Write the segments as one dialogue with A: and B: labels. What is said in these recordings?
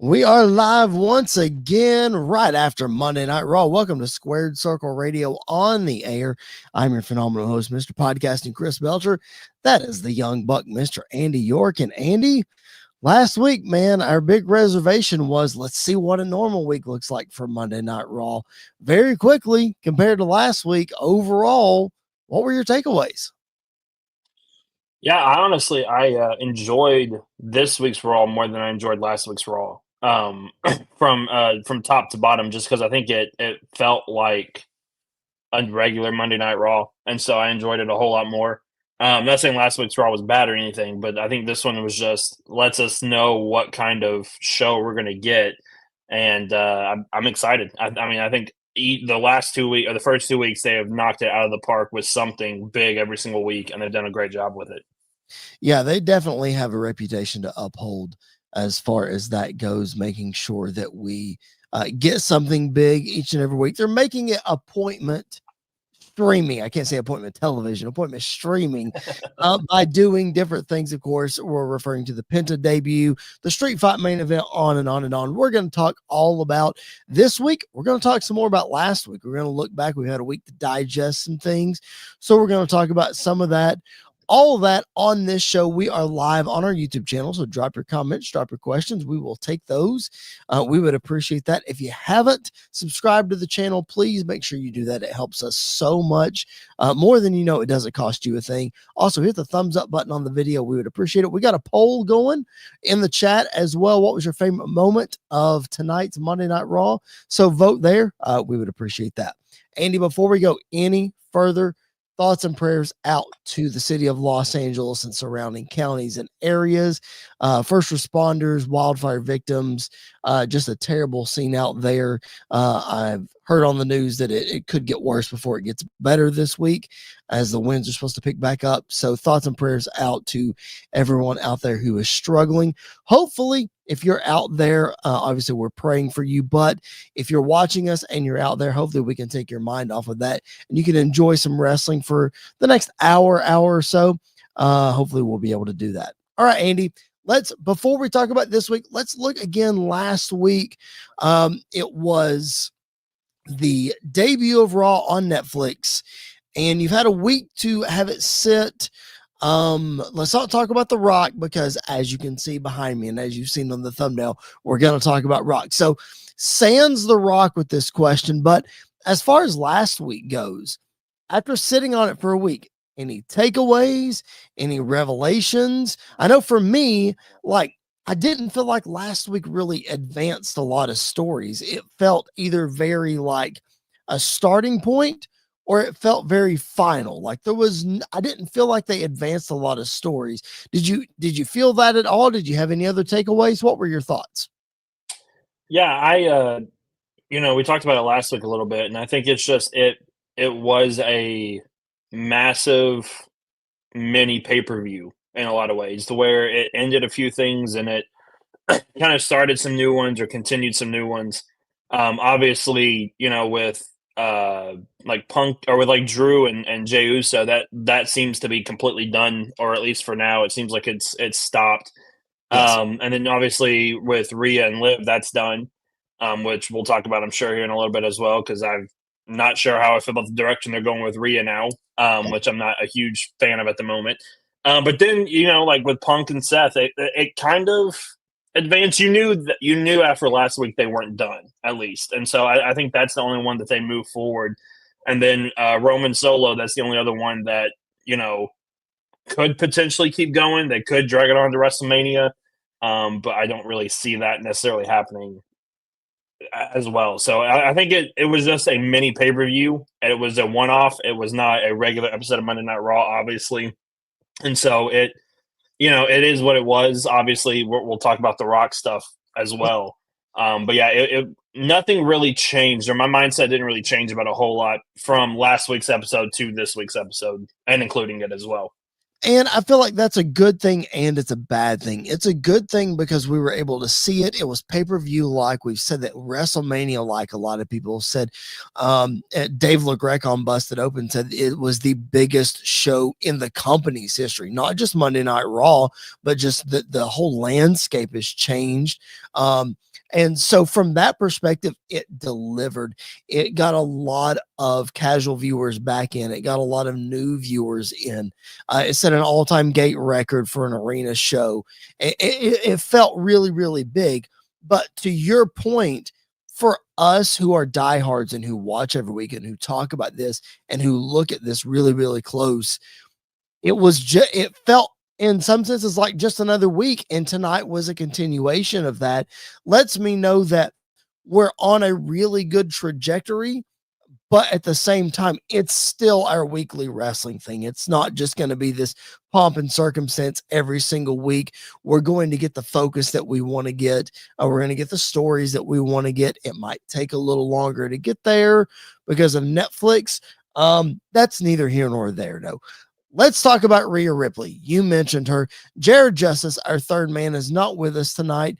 A: We are live once again right after Monday Night Raw. Welcome to Squared Circle Radio on the air. I'm your phenomenal host, Mr. Podcasting Chris Belcher. That is the young buck, Mr. Andy York. And Andy, last week, man, our big reservation was let's see what a normal week looks like for Monday Night Raw. Very quickly, compared to last week, overall, what were your takeaways?
B: Yeah, I enjoyed this week's Raw more than I enjoyed last week's Raw. From top to bottom, just because I think it felt like a regular Monday Night Raw, and so I enjoyed it a whole lot more. Not saying last week's Raw was bad or anything, but I think this one was just lets us know what kind of show we're gonna get, and I'm excited. I think the last 2 weeks or the first 2 weeks they have knocked it out of the park with something big every single week, and they've done a great job with it.
A: Yeah, they definitely have a reputation to uphold as far as that goes, making sure that we get something big each and every week. They're making it appointment streaming. I can't say appointment television, appointment streaming by doing different things. Of course, we're referring to the Penta debut, the Street Fight main event, on and on and on. We're going to talk all about this week. We're going to talk some more about last week. We're going to look back. We had a week to digest some things. So we're going to talk about some of that. All of that on this show. We are live on our YouTube channel, so drop your comments, drop your questions. We will take those. We would appreciate that. If you haven't subscribed to the channel, please make sure you do that. It helps us so much. More than you know, it doesn't cost you a thing. Also, hit the thumbs up button on the video. We would appreciate it. We got a poll going in the chat as well. What was your favorite moment of tonight's Monday Night Raw? So vote there. We would appreciate that. Andy, before we go any further, thoughts and prayers out to the city of Los Angeles and surrounding counties and areas, first responders, wildfire victims, just a terrible scene out there. I've heard on the news that it could get worse before it gets better this week as the winds are supposed to pick back up. So thoughts and prayers out to everyone out there who is struggling. Hopefully, if you're out there, obviously we're praying for you, but if you're watching us and you're out there, hopefully we can take your mind off of that and you can enjoy some wrestling for the next hour or so. Hopefully we'll be able to do that. All right, Andy, before we talk about this week, let's look again last week. It was the debut of Raw on Netflix, and you've had a week to have it sit. Let's not talk about The Rock, because as you can see behind me and as you've seen on the thumbnail, we're going to talk about Rock. So sans The Rock with this question, but as far as last week goes, after sitting on it for a week, any takeaways, any revelations? I know for me, I didn't feel like last week really advanced a lot of stories. It felt either very like a starting point or it felt very final. Like I didn't feel like they advanced a lot of stories. Did you feel that at all? Did you have any other takeaways? What were your thoughts?
B: Yeah, we talked about it last week a little bit, and I think it's just it was a massive mini pay-per-view in a lot of ways, to where it ended a few things and it kind of started some new ones or continued some new ones. Obviously, with like Punk, or with like Drew and Jey Uso, that seems to be completely done, or at least for now, it seems like it's stopped.
A: Yes.
B: And then obviously with Rhea and Liv, that's done, which we'll talk about, I'm sure, here in a little bit as well, because I'm not sure how I feel about the direction they're going with Rhea now, which I'm not a huge fan of at the moment. But then, like with Punk and Seth, it kind of advanced. You knew after last week they weren't done, at least, and so I think that's the only one that they move forward. And then Roman Solo, that's the only other one that could potentially keep going. They could drag it on to WrestleMania, but I don't really see that necessarily happening as well. So I think it was just a mini pay-per-view. It was a one-off. It was not a regular episode of Monday Night Raw, obviously. And so it is what it was. Obviously, we'll talk about the Rock stuff as well. But yeah, nothing really changed, or my mindset didn't really change about a whole lot from last week's episode to this week's episode, and including it as well.
A: And I feel like that's a good thing and it's a bad thing. It's a good thing because we were able to see it. It was pay-per-view like. We've said that WrestleMania like. A lot of people said. Dave LaGreca on Busted Open said it was the biggest show in the company's history. Not just Monday Night Raw, but just the whole landscape has changed. And so from that perspective, it delivered. It got a lot of casual viewers back in. It got a lot of new viewers in. It set an all-time gate record for an arena show. It felt really, really big. But to your point, for us who are diehards and who watch every week and who talk about this and who look at this really, really close, it felt in some senses like just another week. And tonight was a continuation of that. Lets me know that we're on a really good trajectory, but at the same time, it's still our weekly wrestling thing. It's not just going to be this pomp and circumstance every single week. We're going to get the focus that we want to get. We're going to get the stories that we want to get. It might take a little longer to get there because of Netflix. That's neither here nor there, though. Let's talk about Rhea Ripley. You mentioned her. Jared Justice, our third man, is not with us tonight,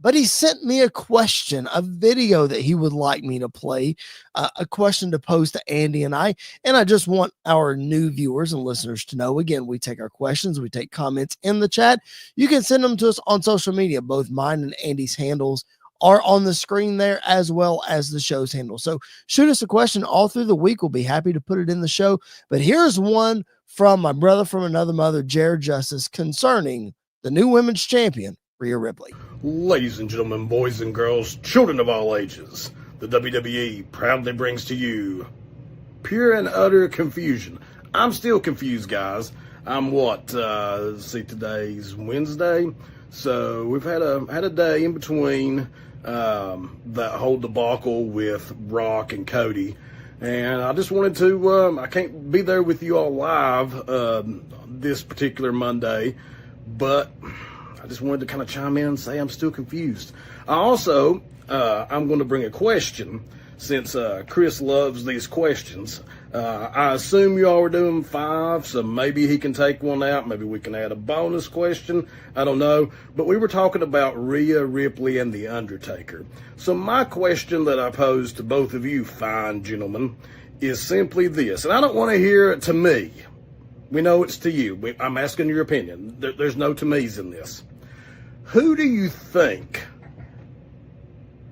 A: but he sent me a question, a video that he would like me to play, a question to pose to Andy and I. And I just want our new viewers and listeners to know, again, we take our questions, we take comments in the chat. You can send them to us on social media. Both mine and Andy's handles are on the screen there, as well as the show's handle. So shoot us a question all through the week. We'll be happy to put it in the show. But here's one from my brother from another mother, Jared Justice, concerning the new women's champion, Rhea Ripley.
C: Ladies and gentlemen, boys and girls, children of all ages, the WWE proudly brings to you pure and utter confusion. I'm still confused, guys. I'm today's Wednesday, so we've had a day in between that whole debacle with Rock and Cody, and I just wanted to, I can't be there with you all live this particular Monday, but I just wanted to kind of chime in and say I'm still confused. I also, I'm going to bring a question since Chris loves these questions. I assume you all are doing 5, so maybe he can take one out. Maybe we can add a bonus question. I don't know. But we were talking about Rhea Ripley and The Undertaker. So my question that I pose to both of you fine gentlemen is simply this. And I don't want to hear it to me. We know it's to you. I'm asking your opinion. There's no to me's in this. Who do you think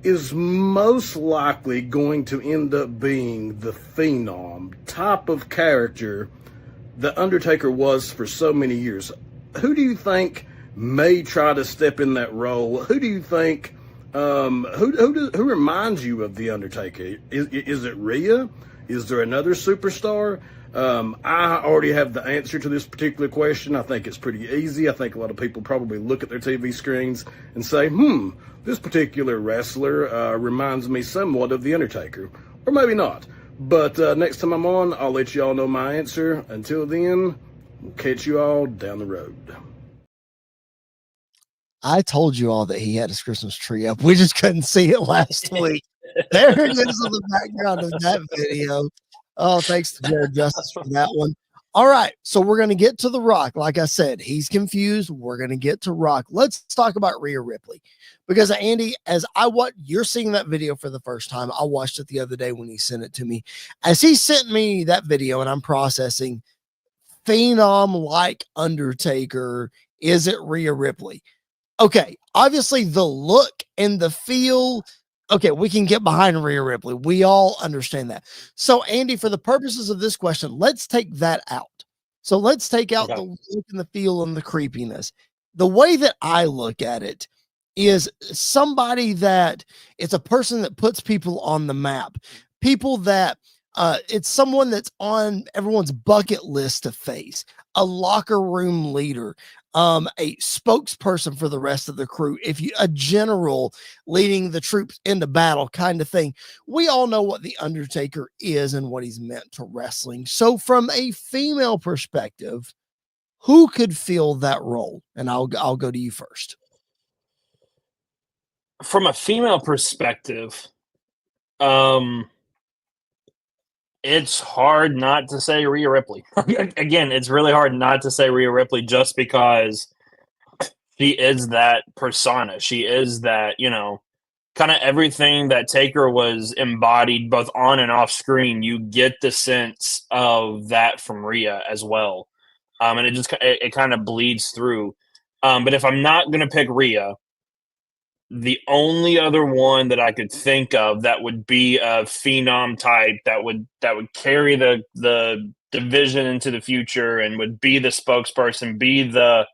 C: is most likely going to end up being the phenom type of character the Undertaker was for so many years? Who do you think may try to step in that role? Who do you think, who reminds you of the Undertaker? Is it Rhea? Is there another superstar? I already have the answer to this particular question. I think it's pretty easy. I think a lot of people probably look at their TV screens and say, this particular wrestler reminds me somewhat of The Undertaker. Or maybe not. But next time I'm on, I'll let you all know my answer. Until then, we'll catch you all down the road.
A: I told you all that he had his Christmas tree up. We just couldn't see it last week. There it is in the background of that video. Oh, thanks to Jared Justice for that one. All right, so we're going to get to The Rock. Like I said, he's confused. We're going to get to Rock. Let's talk about Rhea Ripley. Because, Andy, you're seeing that video for the first time. I watched it the other day when he sent it to me. As he sent me that video and I'm processing, phenom like Undertaker, is it Rhea Ripley? Okay, obviously the look and the feel, okay, we can get behind Rhea Ripley. We all understand that. So, Andy, for the purposes of this question, let's take that out. So let's take out the look and the feel and the creepiness. The way that I look at it is somebody that it's a person that puts people on the map. People that it's someone that's on everyone's bucket list to face, a locker room leader, a spokesperson for the rest of the crew, a general leading the troops into battle kind of thing. We all know what the Undertaker is and what he's meant to wrestling. So from a female perspective, who could fill that role? And I'll go to you first.
B: From a female perspective, it's hard not to say Rhea Ripley. Again, it's really hard not to say Rhea Ripley just because she is that persona. She is that, kind of everything that Taker was embodied both on and off screen. You get the sense of that from Rhea as well. And it kind of bleeds through. But if I'm not going to pick Rhea, The only other one that I could think of that would be a phenom type that would carry the division into the future and would be the spokesperson, be the,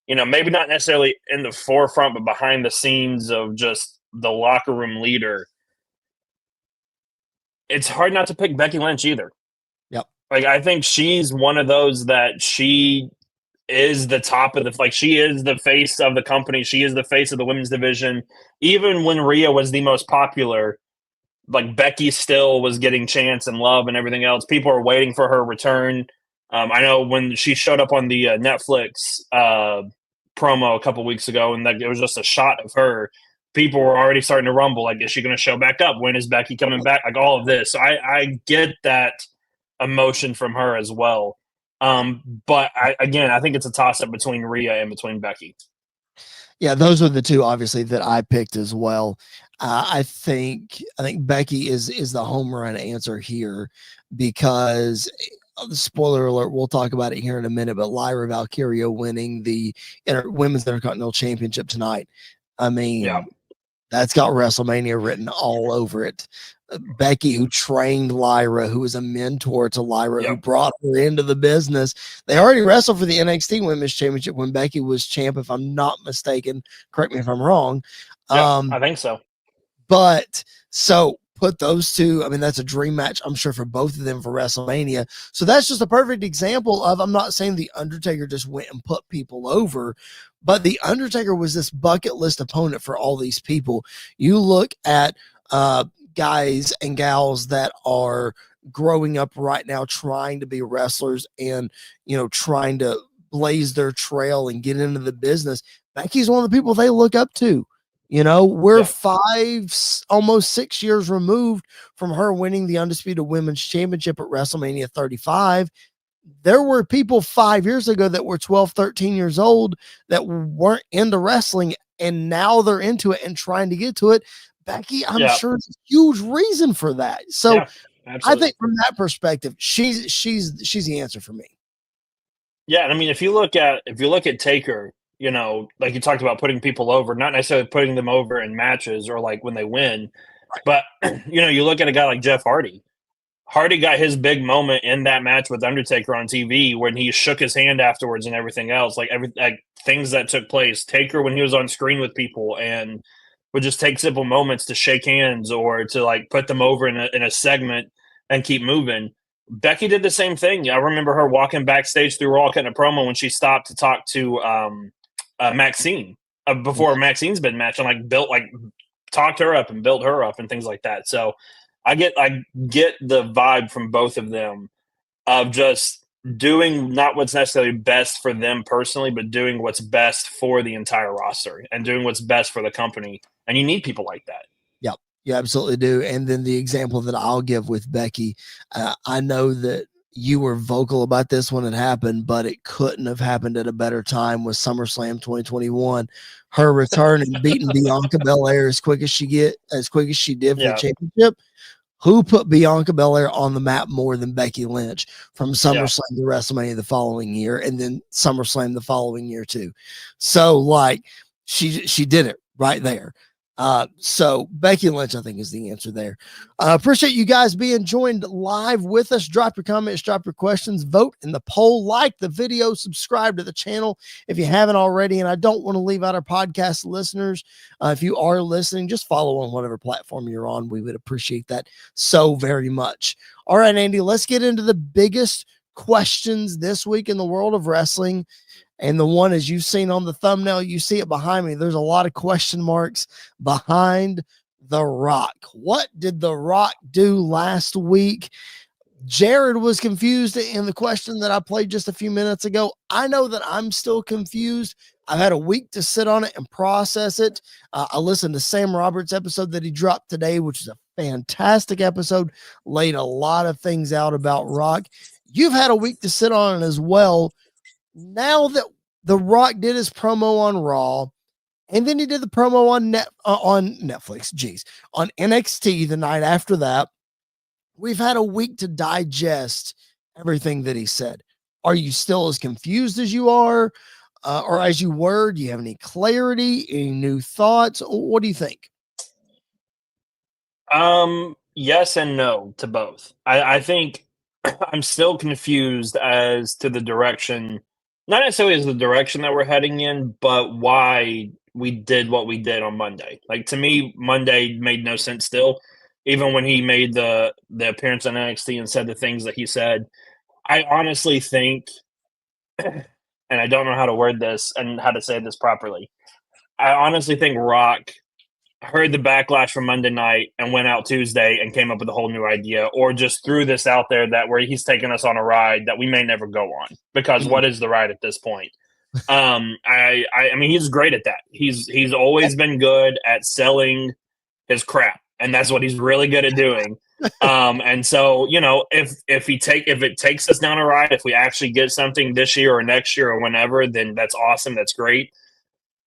B: maybe not necessarily in the forefront, but behind the scenes of just the locker room leader. It's hard not to pick Becky Lynch either.
A: Yep.
B: Like, I think she's one of those that she is the top of she is the face of the company. She is the face of the women's division. Even when Rhea was the most popular, like, Becky still was getting chance and love and everything else. People are waiting for her return. I know when she showed up on the Netflix promo a couple weeks ago, and it was just a shot of her. People were already starting to rumble, like, is she going to show back up? When is Becky coming back? Like, all of this. So I get that emotion from her as well. But I think it's a toss up between Rhea and between Becky.
A: Yeah, those are the two, obviously, that I picked as well. I think Becky is the home run answer here because, spoiler alert, we'll talk about it here in a minute, but Lyra Valkyria winning the Women's Intercontinental Championship tonight. I mean,
B: Yeah.
A: that's got WrestleMania written all over it. Becky, who trained Lyra, who was a mentor to Lyra, who brought her into the business. They already wrestled for the NXT Women's Championship when Becky was champ, if I'm not mistaken. Correct me if I'm wrong.
B: I think so.
A: But so put those two, I mean, that's a dream match, I'm sure, for both of them for WrestleMania. So that's just a perfect example of, I'm not saying The Undertaker just went and put people over, but The Undertaker was this bucket list opponent for all these people. You look at guys and gals that are growing up right now trying to be wrestlers and, trying to blaze their trail and get into the business. Becky's one of the people they look up to. We're 5, almost 6 years removed from her winning the Undisputed Women's Championship at WrestleMania 35. There were people 5 years ago that were 12, 13 years old that weren't into wrestling, and now they're into it and trying to get to it. Becky, I'm sure, is a huge reason for that. So I think from that perspective, she's the answer for me.
B: Yeah, and I mean, if you look at Taker, like you talked about putting people over, not necessarily putting them over in matches or like when they win, but you look at a guy like Jeff Hardy. Hardy got his big moment in that match with Undertaker on TV when he shook his hand afterwards and everything else, like things that took place. Taker, when he was on screen with people and would just take simple moments to shake hands or to like put them over in a segment and keep moving. Becky did the same thing. I remember her walking backstage through Raw, cutting a promo when she stopped to talk to Maxine before Maxine's been matched, and talked her up and built her up and things like that. So I get the vibe from both of them of just doing not what's necessarily best for them personally, but doing what's best for the entire roster and doing what's best for the company. And you need people like that.
A: Yep. You absolutely do. And then the example that I'll give with Becky, I know that you were vocal about this when it happened, but it couldn't have happened at a better time with SummerSlam 2021. Her return and beating Bianca Belair as quick as she did for the championship. Who put Bianca Belair on the map more than Becky Lynch from SummerSlam to WrestleMania the following year, and then SummerSlam the following year too? So she did it right there. So Becky Lynch, I think, is the answer there. Appreciate you guys being joined live with us. Drop your comments, drop your questions, vote in the poll, like the video, subscribe to the channel if you haven't already. And I don't want to leave out our podcast listeners. If you are listening, just follow on whatever platform you're on. We would appreciate that so very much. All right, Andy, let's get into the biggest questions this week in the world of wrestling. And the one, as you've seen on the thumbnail, you see it behind me. There's a lot of question marks behind The Rock. What did The Rock do last week? Jared was confused in the question that I played just a few minutes ago. I know that I'm still confused. I've had a week to sit on it and process it. I listened to Sam Roberts' episode that he dropped today, which is a fantastic episode, laid a lot of things out about Rock. You've had a week to sit on it as well. Now that The Rock did his promo on Raw, and then he did the promo on Netflix, on NXT the night after that, we've had a week to digest everything that he said. Are you still as confused as you are? or as you were, do you have any clarity, any new thoughts? What do you think?
B: Yes and no to both. I think I'm still confused as to the direction, not necessarily as the direction that we're heading in, but why we did what we did on Monday. Like to me, Monday made no sense still. Even when he made the appearance on NXT and said the things that he said, I honestly think, and I don't know how to word this and how to say this properly. I honestly think Rock heard the backlash from Monday night and went out Tuesday and came up with a whole new idea, or just threw this out there that where he's taking us on a ride that we may never go on, because what is the ride at this point? I mean, he's great at that. He's always been good at selling his crap, and that's what he's really good at doing. And so, you know, if it takes us down a ride, if we actually get something this year or next year or whenever, then that's awesome. That's great.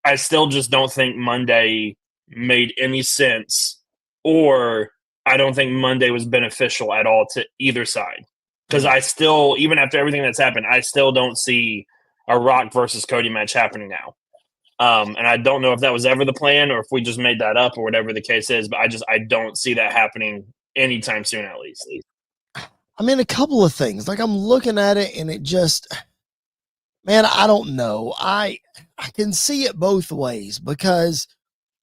B: I still just don't think Monday made any sense, or I don't think Monday was beneficial at all to either side. Because I still, even after everything that's happened, I still don't see a Rock versus Cody match happening now. And I don't know if that was ever the plan or if we just made that up or whatever the case is, but I don't see that happening anytime soon, at least.
A: I mean, a couple of things. Like I'm looking at it and it just, man, I don't know. I can see it both ways because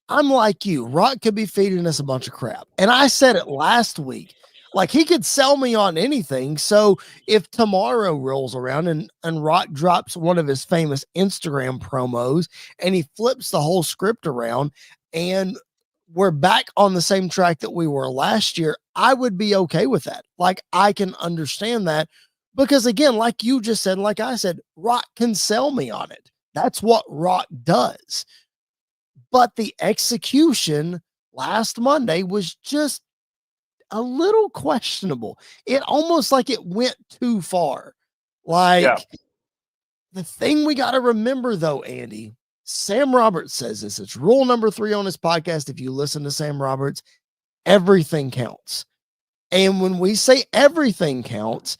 A: I'm like you. Rock could be feeding us a bunch of crap. And I said it last week. Like he could sell me on anything. So if tomorrow rolls around and Rock drops one of his famous Instagram promos and he flips the whole script around and we're back on the same track that we were last year, I would be okay with that. Like I can understand that because again, like you just said, like I said, Rock can sell me on it. That's what Rock does. But the execution last Monday was just a little questionable. It almost like it went too far. Like the thing we got to remember though, Andy, Sam Roberts says this. It's rule number 3 on his podcast. If you listen to Sam Roberts, everything counts. And when we say everything counts,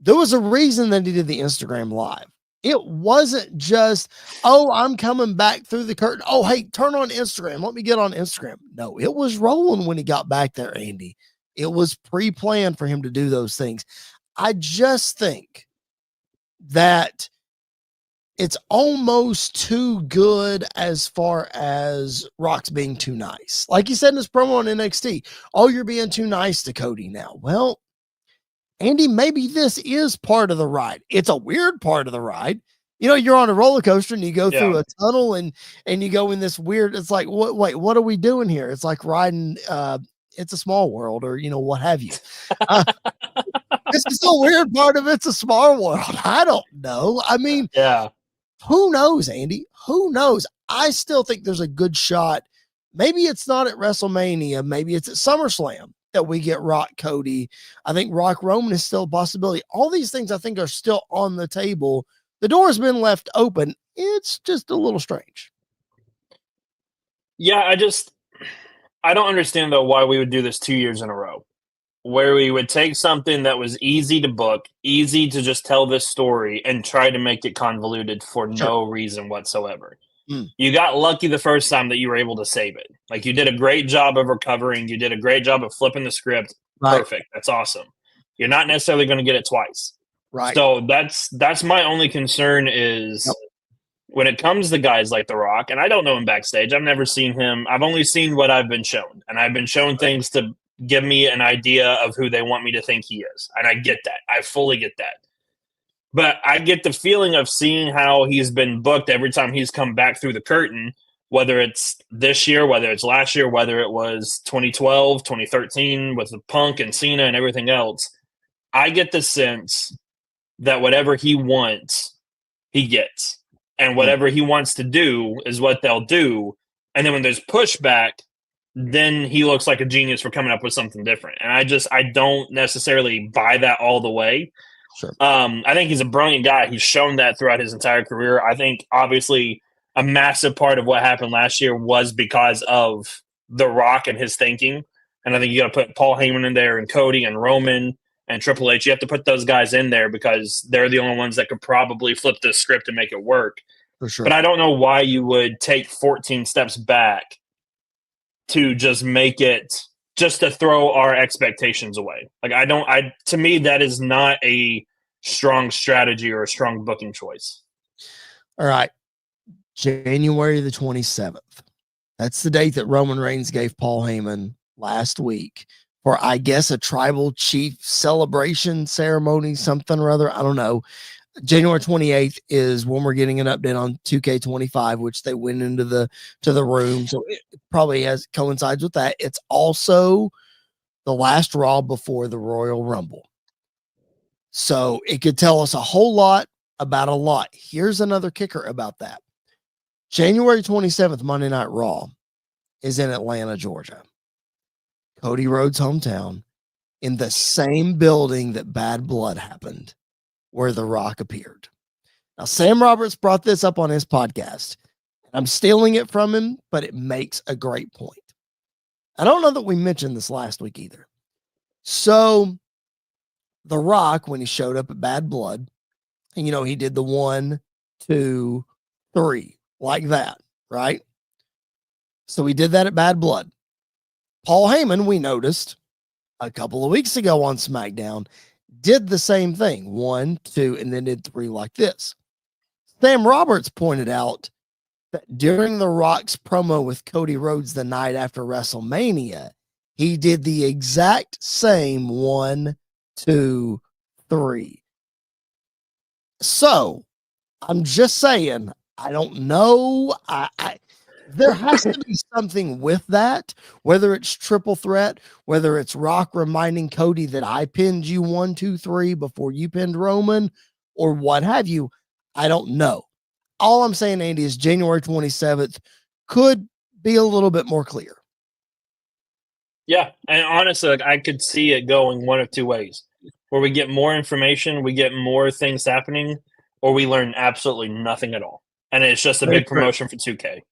A: there was a reason that he did the Instagram live. It wasn't just, oh, I'm coming back through the curtain. Oh, hey, turn on Instagram. Let me get on Instagram. No, it was rolling when he got back there, Andy. It was pre-planned for him to do those things. I just think that it's almost too good as far as Rock's being too nice. Like he said in his promo on NXT, oh, you're being too nice to Cody now. Well, Andy, maybe this is part of the ride. It's a weird part of the ride. You know, you're on a roller coaster and you go through a tunnel and you go in this weird, it's like, what are we doing here? It's like riding, It's a Small World or, you know, what have you. This is the weird part of It's a Small World. I don't know. I mean, who knows, Andy? Who knows? I still think there's a good shot. Maybe it's not at WrestleMania. Maybe it's at SummerSlam that we get Rock Cody. I think Rock Roman is still a possibility. All these things I think are still on the table. The door has been left open. It's just a little strange.
B: Yeah, I don't understand though why we would do this 2 years in a row, where we would take something that was easy to book, easy to just tell this story and try to make it convoluted for no reason whatsoever. You got lucky the first time that you were able to save it. Like you did a great job of recovering. You did a great job of flipping the script.
A: Right.
B: Perfect. That's awesome. You're not necessarily going to get it twice.
A: Right.
B: So that's my only concern is when it comes to guys like The Rock, and I don't know him backstage. I've never seen him. I've only seen what I've been shown, and I've been shown things to give me an idea of who they want me to think he is. And I get that. I fully get that. But I get the feeling of seeing how he's been booked every time he's come back through the curtain, whether it's this year, whether it's last year, whether it was 2012, 2013 with the Punk and Cena and everything else. I get the sense that whatever he wants, he gets. And whatever he wants to do is what they'll do. And then when there's pushback, then he looks like a genius for coming up with something different. And I don't necessarily buy that all the way.
A: Sure.
B: I think he's a brilliant guy. He's shown that throughout his entire career. I think obviously a massive part of what happened last year was because of The Rock and his thinking. And I think you got to put Paul Heyman in there and Cody and Roman and Triple H. You have to put those guys in there because they're the only ones that could probably flip the script and make it work.
A: For sure.
B: But I don't know why you would take 14 steps back to just make it just to throw our expectations away. Like to me, that is not a strong strategy or a strong booking choice.
A: All right. January the 27th. That's the date that Roman Reigns gave Paul Heyman last week for, I guess, a tribal chief celebration ceremony, something or other. I don't know. January 28th is when we're getting an update on 2K25, which they went into the room. So it probably coincides with that. It's also the last Raw before the Royal Rumble. So it could tell us a whole lot about a lot. Here's another kicker about that. January 27th, Monday Night Raw is in Atlanta, Georgia. Cody Rhodes' hometown, in the same building that Bad Blood happened, where The Rock appeared. Now, Sam Roberts brought this up on his podcast. I'm stealing it from him, but it makes a great point. I don't know that we mentioned this last week either. So, The Rock, when he showed up at Bad Blood, and, he did the 1, 2, 3, like that, right? So we did that at Bad Blood. Paul Heyman, we noticed a couple of weeks ago on SmackDown, did the same thing, 1, 2, and then did 3 like this. Sam Roberts pointed out that during The Rock's promo with Cody Rhodes the night after WrestleMania, he did the exact same 1, 2, 3. So I'm just saying, I don't know. There has to be something with that, whether it's triple threat, whether it's Rock reminding Cody that I pinned you 1, 2, 3 before you pinned Roman, or what have you. I don't know. All I'm saying, Andy, is January 27th could be a little bit more clear.
B: Yeah, and honestly, I could see it going one of two ways, where we get more information, we get more things happening, or we learn absolutely nothing at all. And it's just a big promotion for 2K.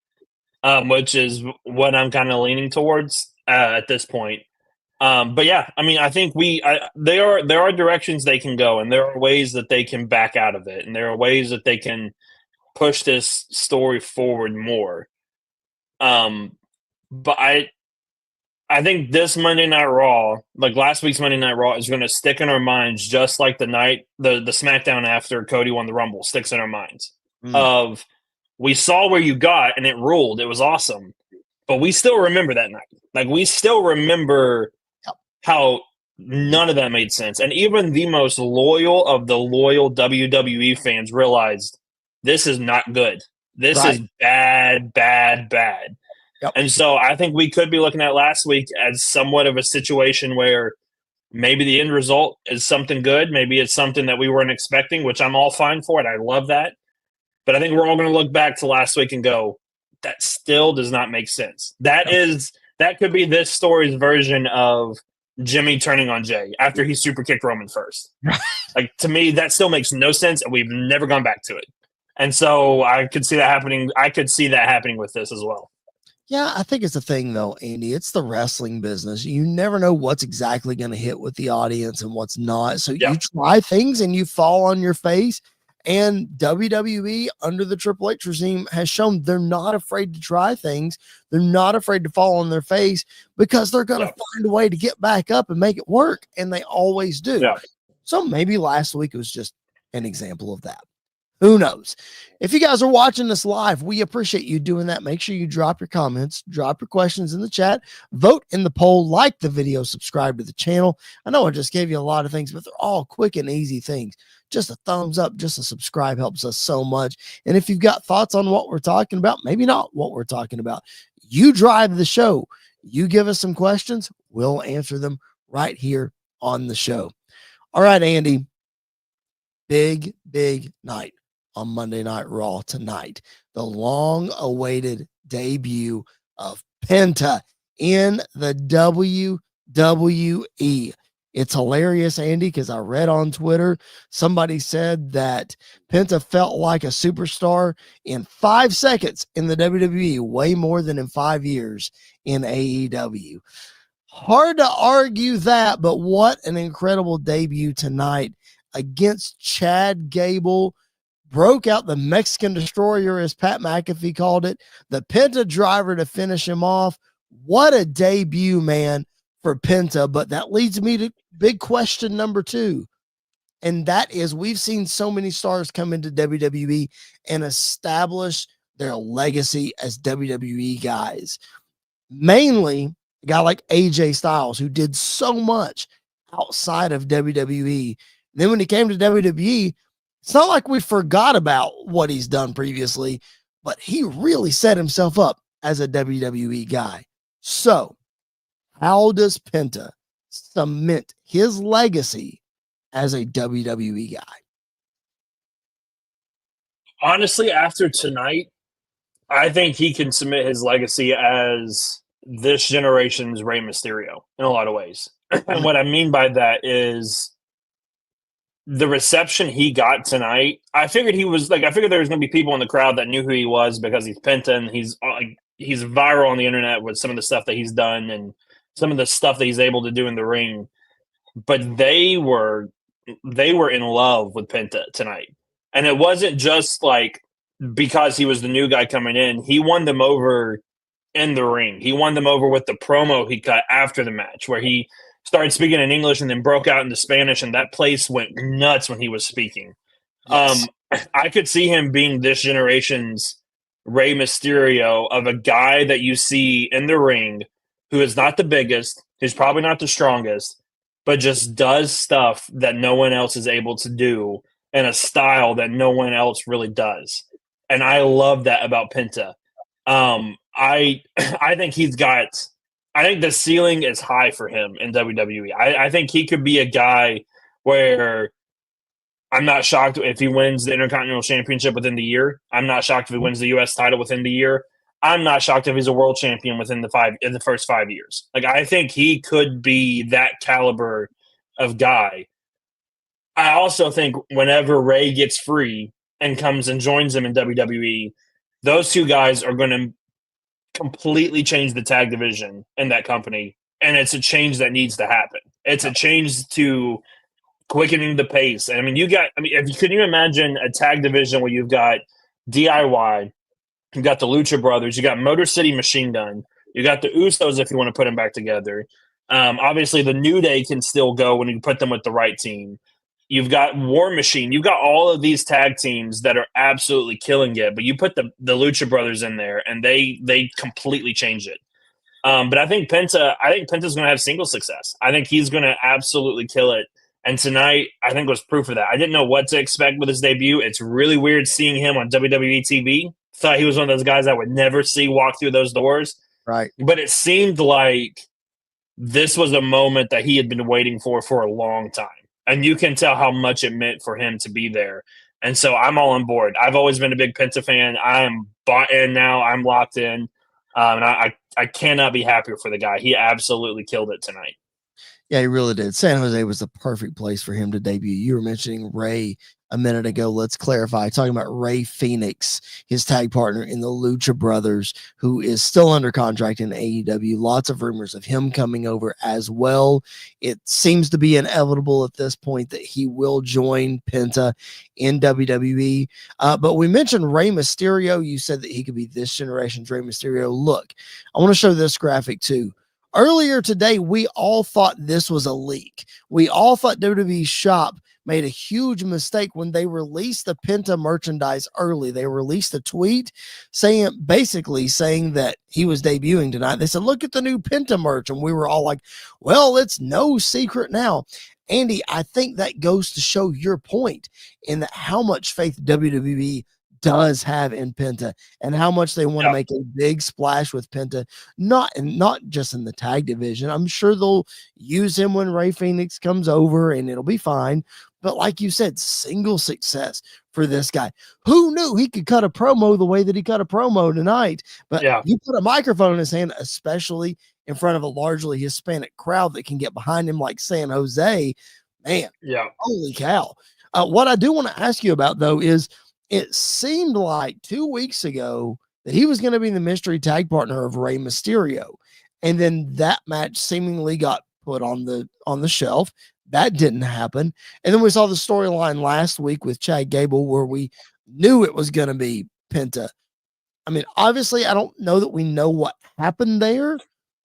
B: Which is what I'm kind of leaning towards at this point. But yeah, I mean, I think there are directions they can go, and there are ways that they can back out of it, and there are ways that they can push this story forward more. But I think this Monday Night Raw, like last week's Monday Night Raw, is going to stick in our minds just like the SmackDown after Cody won the Rumble sticks in our minds of. We saw where you got, and it ruled. It was awesome. But we still remember that night. Like, we still remember how none of that made sense. And even the most loyal of the loyal WWE fans realized this is not good. This is bad, bad, bad.
A: Yep.
B: And so I think we could be looking at last week as somewhat of a situation where maybe the end result is something good. Maybe it's something that we weren't expecting, which I'm all fine for it. I love that. But I think we're all going to look back to last week and go, that still does not make sense. That could be this story's version of Jimmy turning on Jay after he super kicked Roman first. Like, to me, that still makes no sense, and we've never gone back to it. And so I could see that happening. I could see that happening with this as well.
A: Yeah, I think it's a thing, though, Andy. It's the wrestling business. You never know what's exactly going to hit with the audience and what's not. So you try things and you fall on your face. And WWE under the Triple H regime has shown they're not afraid to try things. They're not afraid to fall on their face because they're going to find a way to get back up and make it work. And they always do.
B: Yeah.
A: So maybe last week was just an example of that. Who knows? If you guys are watching this live, we appreciate you doing that. Make sure you drop your comments, drop your questions in the chat, vote in the poll, like the video, subscribe to the channel. I know I just gave you a lot of things, but they're all quick and easy things. Just a thumbs up, just a subscribe helps us so much. And if you've got thoughts on what we're talking about, maybe not what we're talking about, you drive the show. You give us some questions, we'll answer them right here on the show. All right, Andy. Big night on Monday Night Raw tonight. The long-awaited debut of Penta in the WWE. It's hilarious, Andy, because I read on Twitter, somebody said that Penta felt like a superstar in 5 seconds in the WWE, way more than in 5 years in AEW. Hard to argue that, but what an incredible debut tonight against Chad Gable. broke out the Mexican destroyer, as Pat McAfee called it, the Penta driver to finish him off. What a debut, man, for Penta. But that leads me to big question number 2. And that is, we've seen so many stars come into WWE and establish their legacy as WWE guys. Mainly a guy like AJ Styles, who did so much outside of WWE. Then when he came to WWE, it's not like we forgot about what he's done previously, but he really set himself up as a WWE guy. So, how does Penta cement his legacy as a WWE guy?
B: Honestly, after tonight, I think he can cement his legacy as this generation's Rey Mysterio in a lot of ways. And what I mean by that is the reception he got tonight. I figured there was going to be people in the crowd that knew who he was because he's Penta and he's viral on the internet with some of the stuff that he's done and some of the stuff that he's able to do in the ring. But they were in love with Penta tonight. And it wasn't just like because he was the new guy coming in. He won them over in the ring. He won them over with the promo he cut after the match where he started speaking in English and then broke out into Spanish, and that place went nuts when he was speaking. Yes. I could see him being this generation's Rey Mysterio, of a guy that you see in the ring who is not the biggest, who's probably not the strongest, but just does stuff that no one else is able to do in a style that no one else really does. And I love that about Penta. I think the ceiling is high for him in WWE. I think he could be a guy where I'm not shocked if he wins the Intercontinental Championship within the year. I'm not shocked if he wins the U.S. title within the year. I'm not shocked if he's a world champion in the first 5 years. Like, I think he could be that caliber of guy. I also think whenever Ray gets free and comes and joins him in WWE, those two guys are going to completely change the tag division in that company. And it's a change that needs to happen. It's a change to quickening the pace. Can you imagine a tag division where you've got DIY, you've got the Lucha Brothers, you got Motor City Machine Gun, you got the Usos if you want to put them back together. Obviously, the New Day can still go when you put them with the right team. You've got War Machine. You've got all of these tag teams that are absolutely killing it, but you put the Lucha Brothers in there, and they completely change it. But I think Penta's going to have single success. I think he's going to absolutely kill it. And tonight, I think, was proof of that. I didn't know what to expect with his debut. It's really weird seeing him on WWE TV. Thought he was one of those guys I would never see walk through those doors.
A: Right.
B: But it seemed like this was a moment that he had been waiting for a long time. And you can tell how much it meant for him to be there. And so I'm all on board. I've always been a big Penta fan. I am bought in now. I'm locked in. And I cannot be happier for the guy. He absolutely killed it tonight.
A: Yeah, he really did. San Jose was the perfect place for him to debut. You were mentioning Ray a minute ago. Let's clarify. Talking about Ray Phoenix, his tag partner in the Lucha Brothers, who is still under contract in AEW. Lots of rumors of him coming over as well. It seems to be inevitable at this point that he will join Penta in WWE. But we mentioned Rey Mysterio. You said that he could be this generation's Rey Mysterio. Look, I want to show this graphic too. Earlier today, we all thought this was a leak. We all thought WWE Shop made a huge mistake when they released the Penta merchandise early. They released a tweet basically saying that he was debuting tonight. They said, look at the new Penta merch. And we were all like, well, it's no secret now. Andy, I think that goes to show your point in that how much faith WWE does have in Penta and how much they want to make a big splash with Penta, not just in the tag division. I'm sure they'll use him when Ray Phoenix comes over and it'll be fine. But like you said, single success for this guy. Who knew he could cut a promo the way that he cut a promo tonight? But you put a microphone in his hand, especially in front of a largely Hispanic crowd that can get behind him like San Jose, man, holy cow. What I do want to ask you about, though, is it seemed like 2 weeks ago that he was going to be the mystery tag partner of Rey Mysterio. And then that match seemingly got put on the shelf. That didn't happen. And then we saw the storyline last week with Chad Gable where we knew it was going to be Penta. I mean, obviously, I don't know that we know what happened there.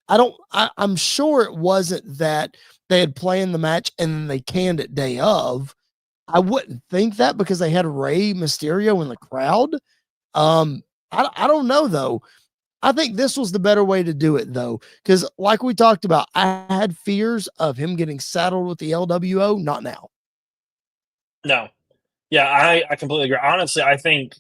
A: I'm sure it wasn't that they had planned the match and then they canned it day of. I wouldn't think that because they had Rey Mysterio in the crowd. I don't know though. I think this was the better way to do it though, because like we talked about, I had fears of him getting saddled with the LWO. Not now.
B: No. Yeah, I completely agree. Honestly, I think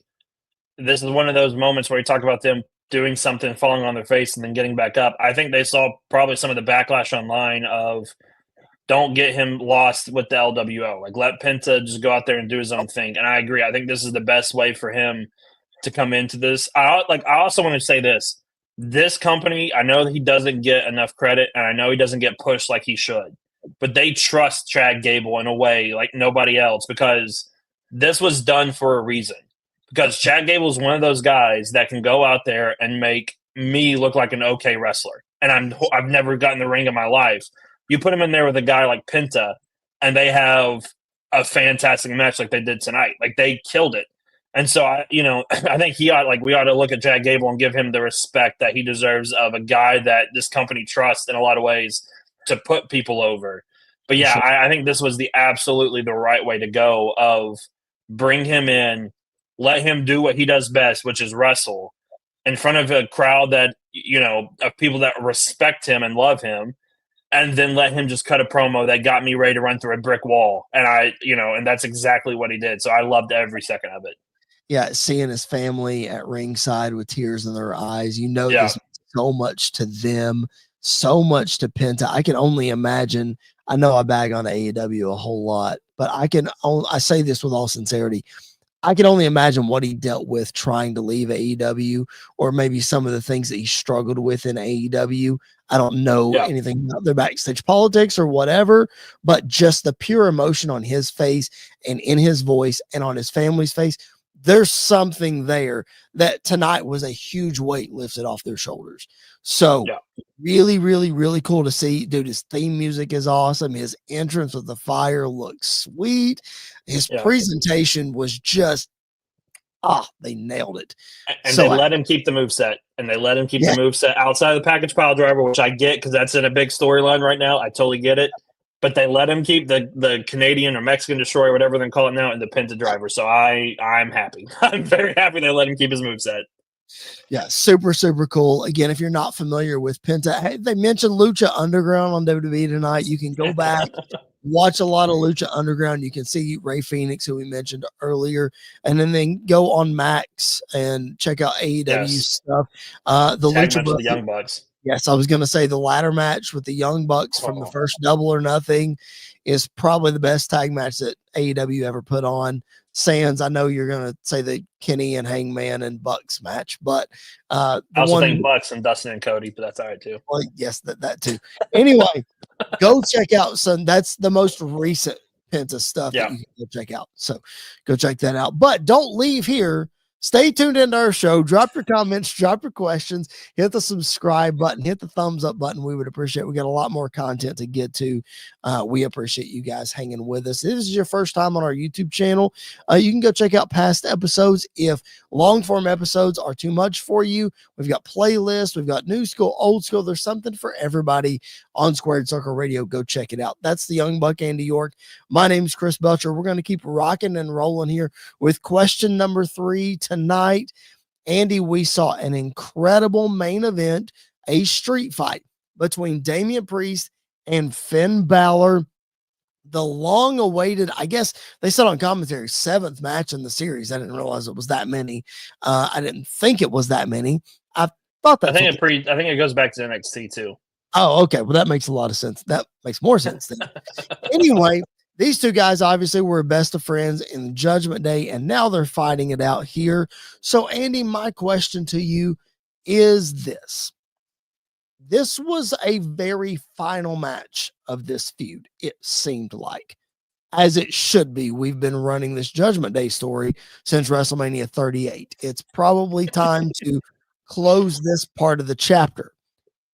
B: this is one of those moments where you talk about them doing something, falling on their face, and then getting back up. I think they saw probably some of the backlash online of don't get him lost with the LWO. Like let Penta just go out there and do his own thing. And I agree. I think this is the best way for him to come into this. I also want to say this. This company, I know that he doesn't get enough credit, and I know he doesn't get pushed like he should, but they trust Chad Gable in a way like nobody else because this was done for a reason. Because Chad Gable is one of those guys that can go out there and make me look like an okay wrestler, and I've never gotten the ring in my life. You put him in there with a guy like Penta, and they have a fantastic match like they did tonight. Like they killed it. And so I think we ought to look at Chad Gable and give him the respect that he deserves of a guy that this company trusts in a lot of ways to put people over. But yeah, I think this was absolutely the right way to go of bring him in, let him do what he does best, which is wrestle in front of a crowd that, of people that respect him and love him. And then let him just cut a promo that got me ready to run through a brick wall. And and that's exactly what he did. So I loved every second of it.
A: Yeah, seeing his family at ringside with tears in their eyes, this means so much to them, so much to Penta. I can only imagine. I know I bag on AEW a whole lot, but I say this with all sincerity. I can only imagine what he dealt with trying to leave AEW, or maybe some of the things that he struggled with in AEW. I don't know anything about their backstage politics or whatever, but just the pure emotion on his face and in his voice and on his family's face, there's something there that tonight was a huge weight lifted off their shoulders. So really, really, really cool to see. Dude, his theme music is awesome. His entrance with the fire looks sweet. His presentation was just, they nailed it.
B: And so they let him keep the moveset. And they let him keep the moveset outside of the package pile driver, which I get because that's in a big storyline right now. I totally get it. But they let him keep the Canadian or Mexican Destroyer, whatever they call it now, and the Penta driver. So I'm happy. I'm very happy they let him keep his moveset.
A: Yeah, super, super cool. Again, if you're not familiar with Penta, they mentioned Lucha Underground on WWE tonight. You can go back, watch a lot of Lucha Underground. You can see Ray Phoenix, who we mentioned earlier, and then go on Max and check out AEW stuff. The Lucha
B: the Young Bucks.
A: Yes, I was going to say the ladder match with the Young Bucks from the first Double or Nothing is probably the best tag match that AEW ever put on. Sans, I know you're going to say the Kenny and Hangman and Bucks match, but
B: I also think Bucks and Dustin and Cody, but that's all right too.
A: Well, yes, that too. Anyway, go check out some. That's the most recent Penta stuff that you can go check out. So go check that out. But don't leave here. Stay tuned into our show. Drop your comments, drop your questions, hit the subscribe button, hit the thumbs up button. We would appreciate it. We got a lot more content to get to. We appreciate you guys hanging with us. If this is your first time on our YouTube channel, you can go check out past episodes. If long form episodes are too much for you, we've got playlists, we've got new school, old school. There's something for everybody on Squared Circle Radio. Go check it out. That's the Young Buck, Andy York. My name's Chris Belcher. We're going to keep rocking and rolling here with question number 3 tonight. Andy, we saw an incredible main event, a street fight between Damian Priest and Finn Balor. The long-awaited, I guess they said on commentary, 7th match in the series. I didn't realize it was that many. I didn't think it was that many. I thought that.
B: I think it goes back to NXT too.
A: Oh, okay. Well, that makes a lot of sense. That makes more sense then. Anyway, these two guys obviously were best of friends in Judgment Day, and now they're fighting it out here. So, Andy, my question to you is this. This was a very final match of this feud, it seemed like, as it should be. We've been running this Judgment Day story since WrestleMania 38. It's probably time to close this part of the chapter.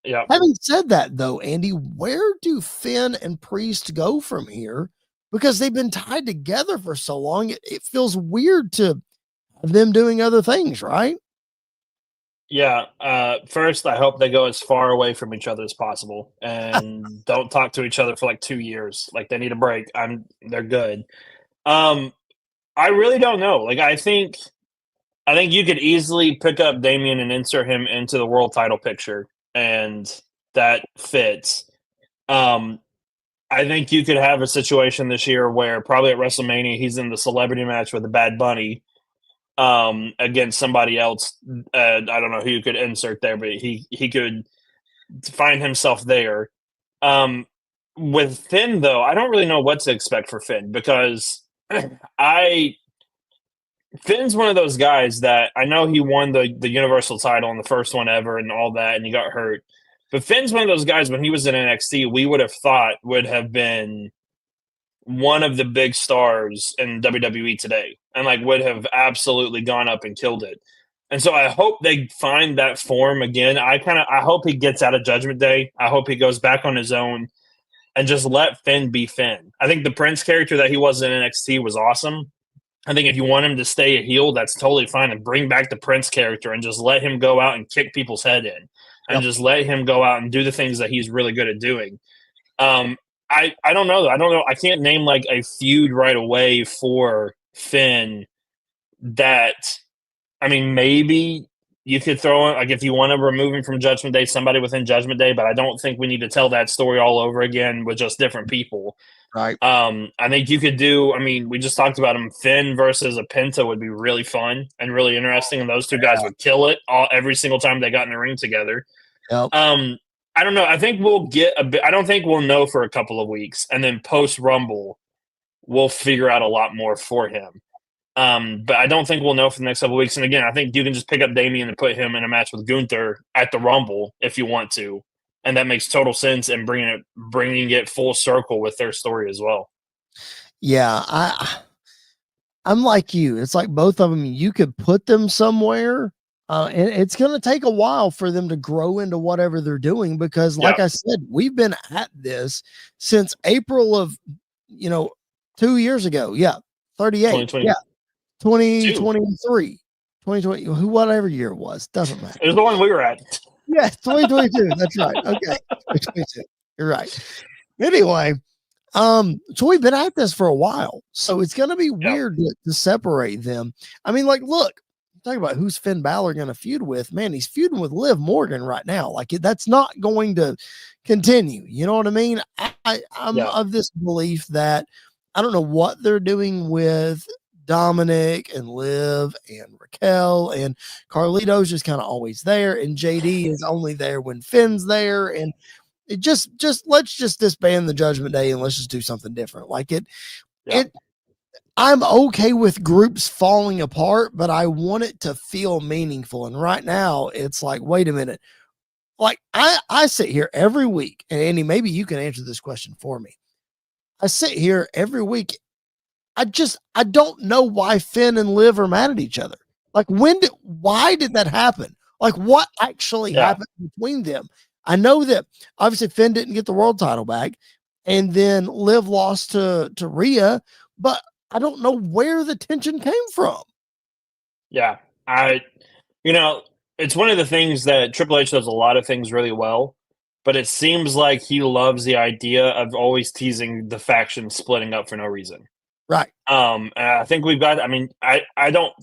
B: Yeah.
A: Having said that, though, Andy, where do Finn and Priest go from here? Because they've been tied together for so long, it feels weird to of them doing other things, right?
B: Yeah. First, I hope they go as far away from each other as possible and don't talk to each other for like 2 years. Like they need a break. They're good. Um, I really don't know. Like I think you could easily pick up Damien and insert him into the world title picture, and that fits. Um, I think you could have a situation this year where probably at WrestleMania he's in the celebrity match with the Bad Bunny against somebody else. I don't know who you could insert there, but he could find himself there. Um, with Finn though, I don't really know what to expect for Finn because I Finn's one of those guys that I know he won the Universal title in the first one ever and all that, and he got hurt. But Finn's one of those guys when he was in NXT, we would have thought would have been one of the big stars in WWE today, and like would have absolutely gone up and killed it. And so I hope they find that form again. I hope he gets out of Judgment Day. I hope he goes back on his own and just let Finn be Finn. I think the Prince character that he was in NXT was awesome. I think if you want him to stay a heel, that's totally fine. And bring back the Prince character and just let him go out and kick people's head in, and just let him go out and do the things that he's really good at doing. I don't know. I don't know. I can't name like a feud right away for Finn. That I mean, maybe you could throw in like if you want to remove him from Judgment Day, somebody within Judgment Day. But I don't think we need to tell that story all over again with just different people.
A: Right.
B: I think you could do. I mean, we just talked about him. Finn versus a Penta would be really fun and really interesting, and those two guys would kill it every single time they got in the ring together.
A: Yep.
B: I don't know. I think we'll get a bit. I don't think we'll know for a couple of weeks, and then post Rumble, we'll figure out a lot more for him. But I don't think we'll know for the next couple of weeks. And again, I think you can just pick up Damien and put him in a match with Gunther at the Rumble if you want to, and that makes total sense. And bringing it full circle with their story as well.
A: Yeah, I'm like you. It's like both of them. You could put them somewhere. And it's going to take a while for them to grow into whatever they're doing because, like I said, we've been at this since April of, 2 years ago. Yeah, 38.
B: 2020.
A: Yeah, 2023, 2020, whatever year it was, doesn't matter.
B: It was the one we were at.
A: Yeah, 2022. That's right. Okay, 2022. You're right. Anyway, so we've been at this for a while, so it's going to be weird to separate them. I mean, like, look. Talk about who's Finn Balor going to feud with. Man, he's feuding with Liv Morgan right now. Like that's not going to continue. You know what I mean? I'm of this belief that I don't know what they're doing with Dominic and Liv and Raquel, and Carlito's just kind of always there, and JD is only there when Finn's there, and it just let's just disband the Judgment Day and let's just do something different. Like it. I'm okay with groups falling apart, but I want it to feel meaningful. And right now it's like, wait a minute. Like I sit here every week, and Andy, maybe you can answer this question for me. I sit here every week. I don't know why Finn and Liv are mad at each other. Like why did that happen? Like what actually happened between them? I know that obviously Finn didn't get the world title back, and then Liv lost to Rhea, but I don't know where the tension came from.
B: Yeah. It's one of the things that Triple H does a lot of things really well, but it seems like he loves the idea of always teasing the faction splitting up for no reason.
A: Right.
B: And I think I don't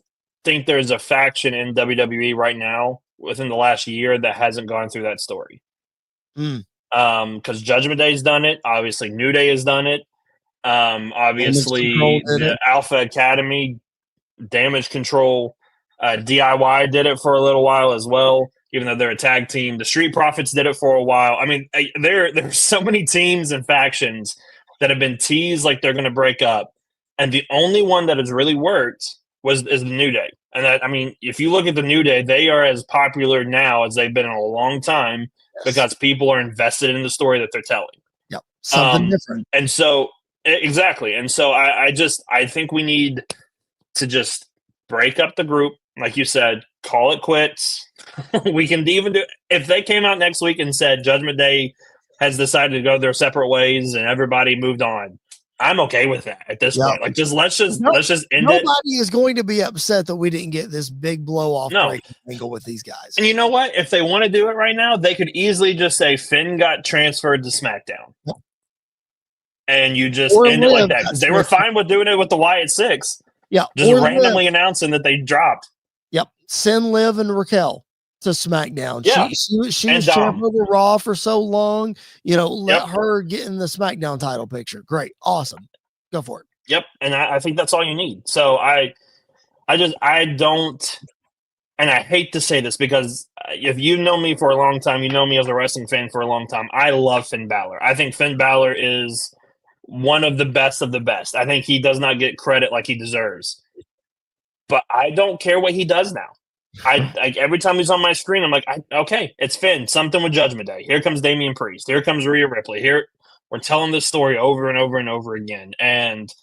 B: think there's a faction in WWE right now within the last year that hasn't gone through that story. Because Judgment Day's done it. Obviously, New Day has done it. Obviously, the Alpha Academy, Damage Control, DIY did it for a little while as well, even though they're a tag team. The Street Profits did it for a while. I mean, there's so many teams and factions that have been teased like they're going to break up, and the only one that has really worked is the New Day. And that, I mean, if you look at the New Day, they are as popular now as they've been in a long time because people are invested in the story that they're telling.
A: Yep, something different.
B: And so. Exactly. And so I think we need to just break up the group. Like you said, call it quits. We can even do, if they came out next week and said Judgment Day has decided to go their separate ways and everybody moved on, I'm okay with that at this
A: Yeah.
B: point. Like, let's just end it.
A: Nobody is going to be upset that we didn't get this big blow off
B: No.
A: break angle with these guys.
B: And you know what? If they want to do it right now, they could easily just say Finn got transferred to SmackDown.
A: Yep.
B: And you just
A: Or
B: end it like
A: Liv
B: that.
A: got
B: Because they were fine with doing it with the Wyatt Six.
A: Yeah.
B: Just
A: or
B: randomly
A: Liv.
B: announcing that they dropped.
A: Yep. Send Liv and Raquel to SmackDown.
B: Yeah.
A: She was
B: And
A: champ of the Raw for so long. You know, let
B: Yep.
A: her get in the SmackDown title picture. Great. Awesome. Go for it.
B: Yep. And I think that's all you need. So I don't, and I hate to say this because if you know me for a long time, you know me as a wrestling fan for a long time. I love Finn Balor. I think Finn Balor is one of the best of the best. I think he does not get credit like he deserves. But I don't care what he does now. Like every time he's on my screen, I'm like, okay, it's Finn. Something with Judgment Day. Here comes Damian Priest. Here comes Rhea Ripley. Here we're telling this story over and over and over again. And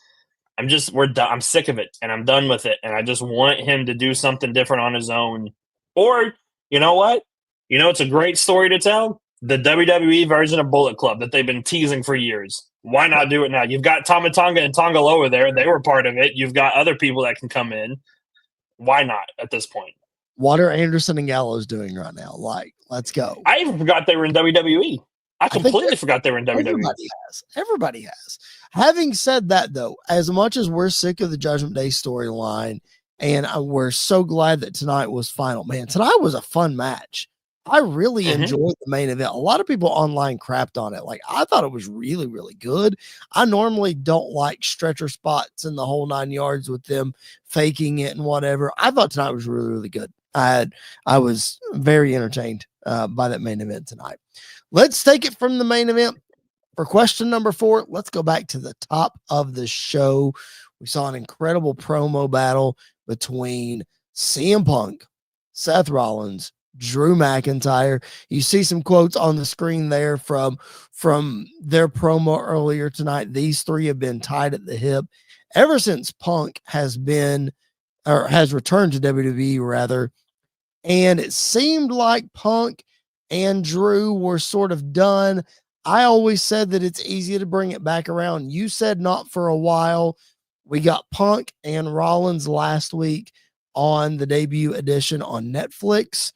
B: we're done. I'm sick of it and I'm done with it. And I just want him to do something different on his own. Or, you know what? You know, it's a great story to tell. The WWE version of Bullet Club that they've been teasing for years. Why not do it now? You've got Tama Tonga and Tonga Loa there. They were part of it. You've got other people that can come in. Why not at this point?
A: What are Anderson and Gallows doing right now? Like, let's go.
B: I even forgot they were in WWE. I completely forgot they were in WWE.
A: Everybody has. Having said that, though, as much as we're sick of the Judgment Day storyline, and we're so glad that tonight was final, man, tonight was a fun match. I really enjoyed the main event. A lot of people online crapped on it. Like, I thought it was really, really good. I normally don't like stretcher spots in the whole 9 yards with them faking it and whatever. I thought tonight was really, really good. I was very entertained by that main event tonight. Let's take it from the main event. For question number 4, let's go back to the top of the show. We saw an incredible promo battle between CM Punk, Seth Rollins, Drew McIntyre. You see some quotes on the screen there from their promo earlier tonight. These three have been tied at the hip ever since Punk has returned to WWE rather. And it seemed like Punk and Drew were sort of done. I always said that it's easy to bring it back around. You said not for a while. We got Punk and Rollins last week on the debut edition on Netflix.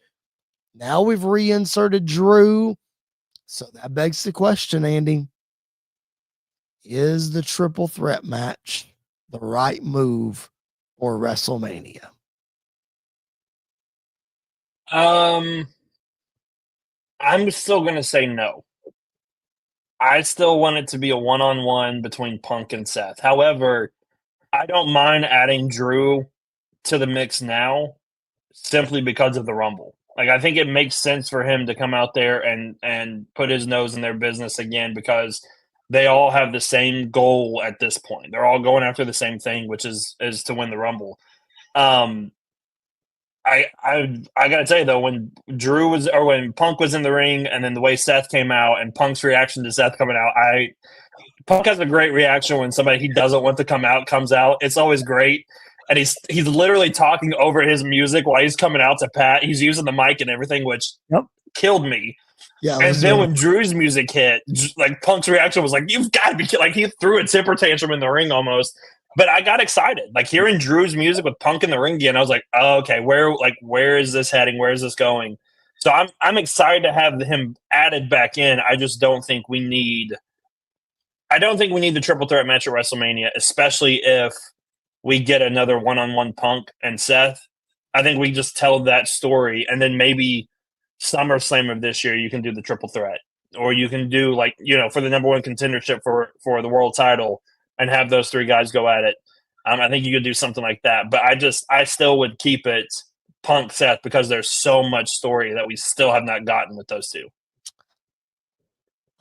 A: Now we've reinserted Drew. So that begs the question, Andy. Is the triple threat match the right move for WrestleMania?
B: I'm still going to say no. I still want it to be a one-on-one between Punk and Seth. However, I don't mind adding Drew to the mix now simply because of the Rumble. Like, I think it makes sense for him to come out there and put his nose in their business again because they all have the same goal at this point. They're all going after the same thing, which is to win the Rumble. I gotta tell you though, when Punk was in the ring, and then the way Seth came out, and Punk's reaction to Seth coming out, Punk has a great reaction when somebody he doesn't want to come out comes out. It's always great, and he's literally talking over his music while he's coming out to Pat. He's using the mic and everything, which killed me. Yeah, and then when Drew's music hit, like Punk's reaction was like, "You've got to be kidding!" Like he threw a temper tantrum in the ring almost. But I got excited, like hearing Drew's music with Punk in the ring again. I was like, oh, "Okay, where is this heading? Where is this going?" So I'm excited to have him added back in. I just don't think we need. I don't think we need the triple threat match at WrestleMania, especially if we get another one-on-one Punk and Seth. I think we just tell that story, and then maybe SummerSlam of this year, you can do the triple threat, or you can do for the number one contendership for the world title. And have those three guys go at it. I think you could do something like that. But I still would keep it Punk Seth because there's so much story that we still have not gotten with those two.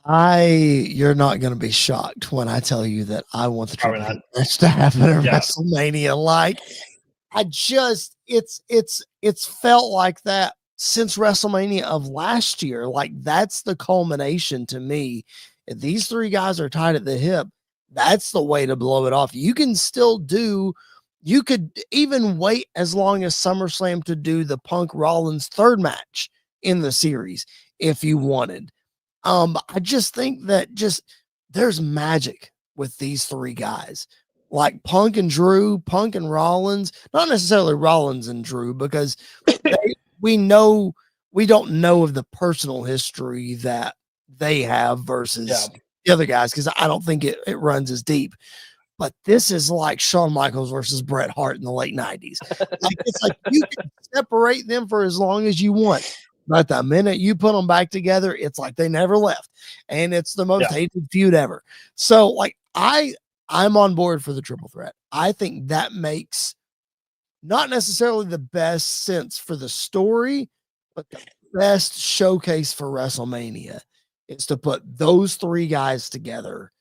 A: You're not going to be shocked when I tell you that I want the triple threat match to happen at WrestleMania. Like, it's felt like that since WrestleMania of last year. Like, that's the culmination to me. If these three guys are tied at the hip, that's the way to blow it off. You could even wait as long as SummerSlam to do the Punk Rollins third match in the series if you wanted. I just think that there's magic with these three guys, like Punk and Drew, Punk and Rollins, not necessarily Rollins and Drew, because we don't know of the personal history that they have versus the other guys, because I don't think it runs as deep. But this is like Shawn Michaels versus Bret Hart in the late 90s. It's like you can separate them for as long as you want. But the minute you put them back together, it's like they never left. And it's the most hated feud ever. So, like, I'm on board for the triple threat. I think that makes not necessarily the best sense for the story, but the best showcase for WrestleMania is to put those three guys together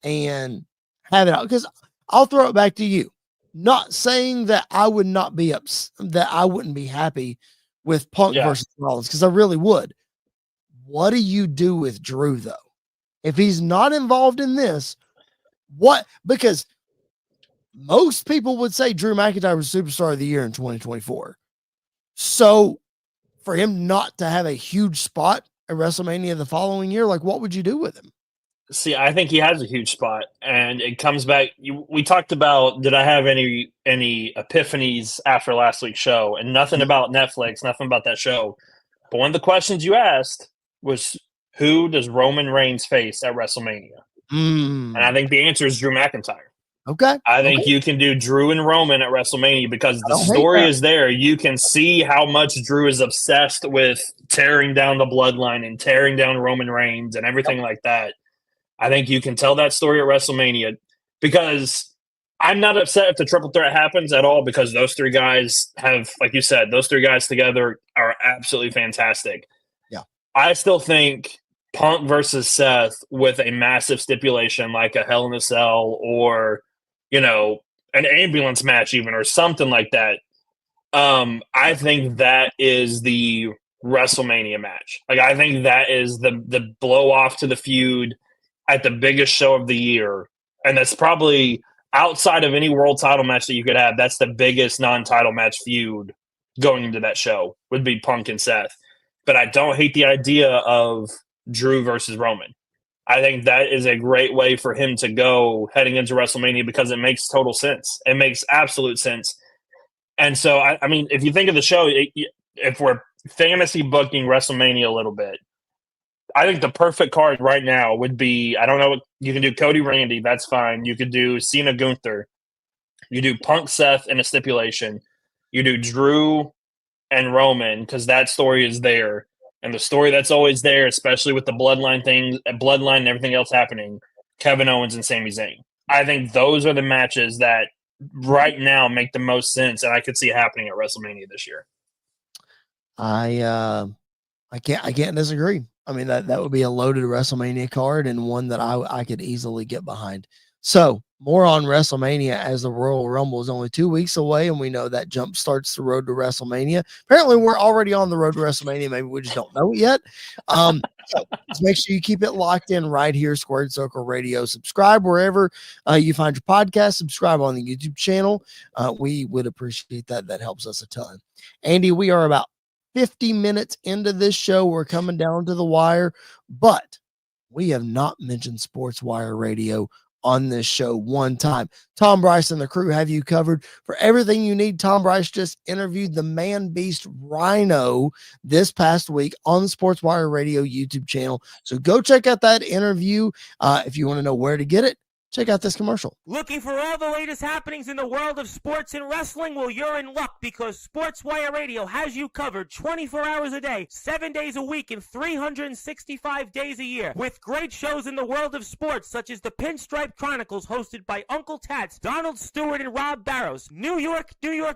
A: and have it out. Because I'll throw it back to you. Not saying that I would not be that I wouldn't be happy with Punk versus Rollins, because I really would. What do you do with Drew, though? If he's not involved in this, what? Because most people would say Drew McIntyre was Superstar of the Year in 2024. So for him not to have a huge spot at WrestleMania the following year, like, what would you do with him?
B: See, I think he has a huge spot, and it comes back. We talked about, did I have any epiphanies after last week's show, and nothing about Netflix, nothing about that show. But one of the questions you asked was, who does Roman Reigns face at WrestleMania? And I think the answer is Drew McIntyre.
A: Okay.
B: I think you can do Drew and Roman at WrestleMania because the story is there. You can see how much Drew is obsessed with tearing down the bloodline and tearing down Roman Reigns and everything like that. I think you can tell that story at WrestleMania, because I'm not upset if the triple threat happens at all, because those three guys have, like you said, those three guys together are absolutely fantastic.
A: Yeah.
B: I still think Punk versus Seth with a massive stipulation like a Hell in a Cell or, you know, an ambulance match even, or something like that. I think that is the WrestleMania match. Like, I think that is the blow off to the feud at the biggest show of the year. And that's probably, outside of any world title match that you could have, that's the biggest non-title match feud going into that show, would be Punk and Seth. But I don't hate the idea of Drew versus Roman. I think that is a great way for him to go heading into WrestleMania, because it makes total sense. It makes absolute sense. And so, I mean, if you think of the show, if we're fantasy booking WrestleMania a little bit, I think the perfect card right now would be, I don't know, you can do Cody Randy, that's fine. You could do Cena Gunther. You do Punk Seth in a stipulation. You do Drew and Roman, because that story is there. And the story that's always there, especially with the bloodline and everything else happening, Kevin Owens and Sami Zayn. I think those are the matches that right now make the most sense, and I could see happening at WrestleMania this year.
A: I can't disagree. I mean, that would be a loaded WrestleMania card, and one that I could easily get behind. So more on WrestleMania, as the Royal Rumble is only 2 weeks away, and we know that jump starts the road to WrestleMania. Apparently, we're already on the road to WrestleMania. Maybe we just don't know it yet. So just make sure you keep it locked in right here, Squared Circle Radio. Subscribe wherever you find your podcast. Subscribe on the YouTube channel. We would appreciate that. That helps us a ton. Andy, we are about 50 minutes into this show. We're coming down to the wire, but we have not mentioned Sports Wire Radio on this show one time. Tom Bryce and the crew have you covered for everything you need. Tom Bryce just interviewed the man beast Rhino this past week on the Sports Wire Radio YouTube channel. So go check out that interview. If you want to know where to get it, check out this commercial.
D: Looking for all the latest happenings in the world of sports and wrestling? Well, you're in luck, because Sports Wire Radio has you covered 24 hours a day, 7 days a week, and 365 days a year. With great shows in the world of sports, such as the Pinstripe Chronicles, hosted by Uncle Tats, Donald Stewart, and Rob Barrows. New York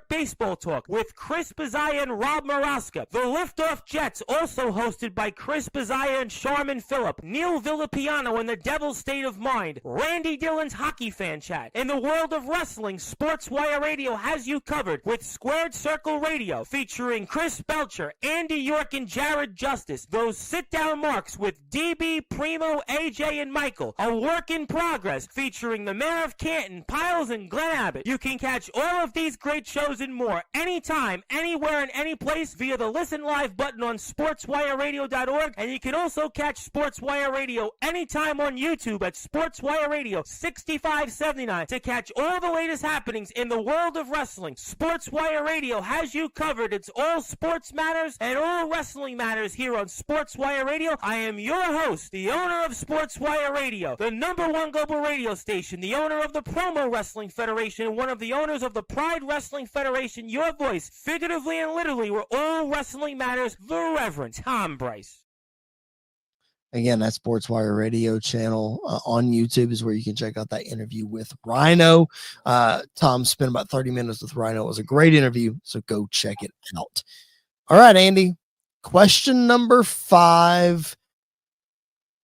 D: Baseball Talk with Chris Bazaya and Rob Maraska. The Liftoff Jets, also hosted by Chris Bazaya and Sharman Phillip. Neil Villapiano and the Devil's State of Mind. Randy Dillon's Hockey Fan Chat. In the world of wrestling, Sports Wire Radio has you covered with Squared Circle Radio, featuring Chris Belcher, Andy York, and Jared Justice. Those sit-down marks with DB, Primo, AJ, and Michael. A work in progress, featuring the Mayor of Canton, Piles, and Glenn Abbott. You can catch all of these great shows and more anytime, anywhere, and any place via the Listen Live button on sportswireradio.org, and you can also catch Sports Wire Radio anytime on YouTube at Sports Wire Radio. $65.79 to catch all the latest happenings in the world of wrestling. SportsWire Radio has you covered. It's all sports matters and all wrestling matters here on SportsWire Radio. I am your host, the owner of SportsWire Radio, the #1 global radio station, the owner of the Promo Wrestling Federation, and one of the owners of the Pride Wrestling Federation, your voice, figuratively and literally, where all wrestling matters, the Reverend Tom Bryce.
A: Again, that SportsWire Radio channel on YouTube is where you can check out that interview with Rhino. Tom spent about 30 minutes with Rhino. It was a great interview, so go check it out. All right, Andy. Question number 5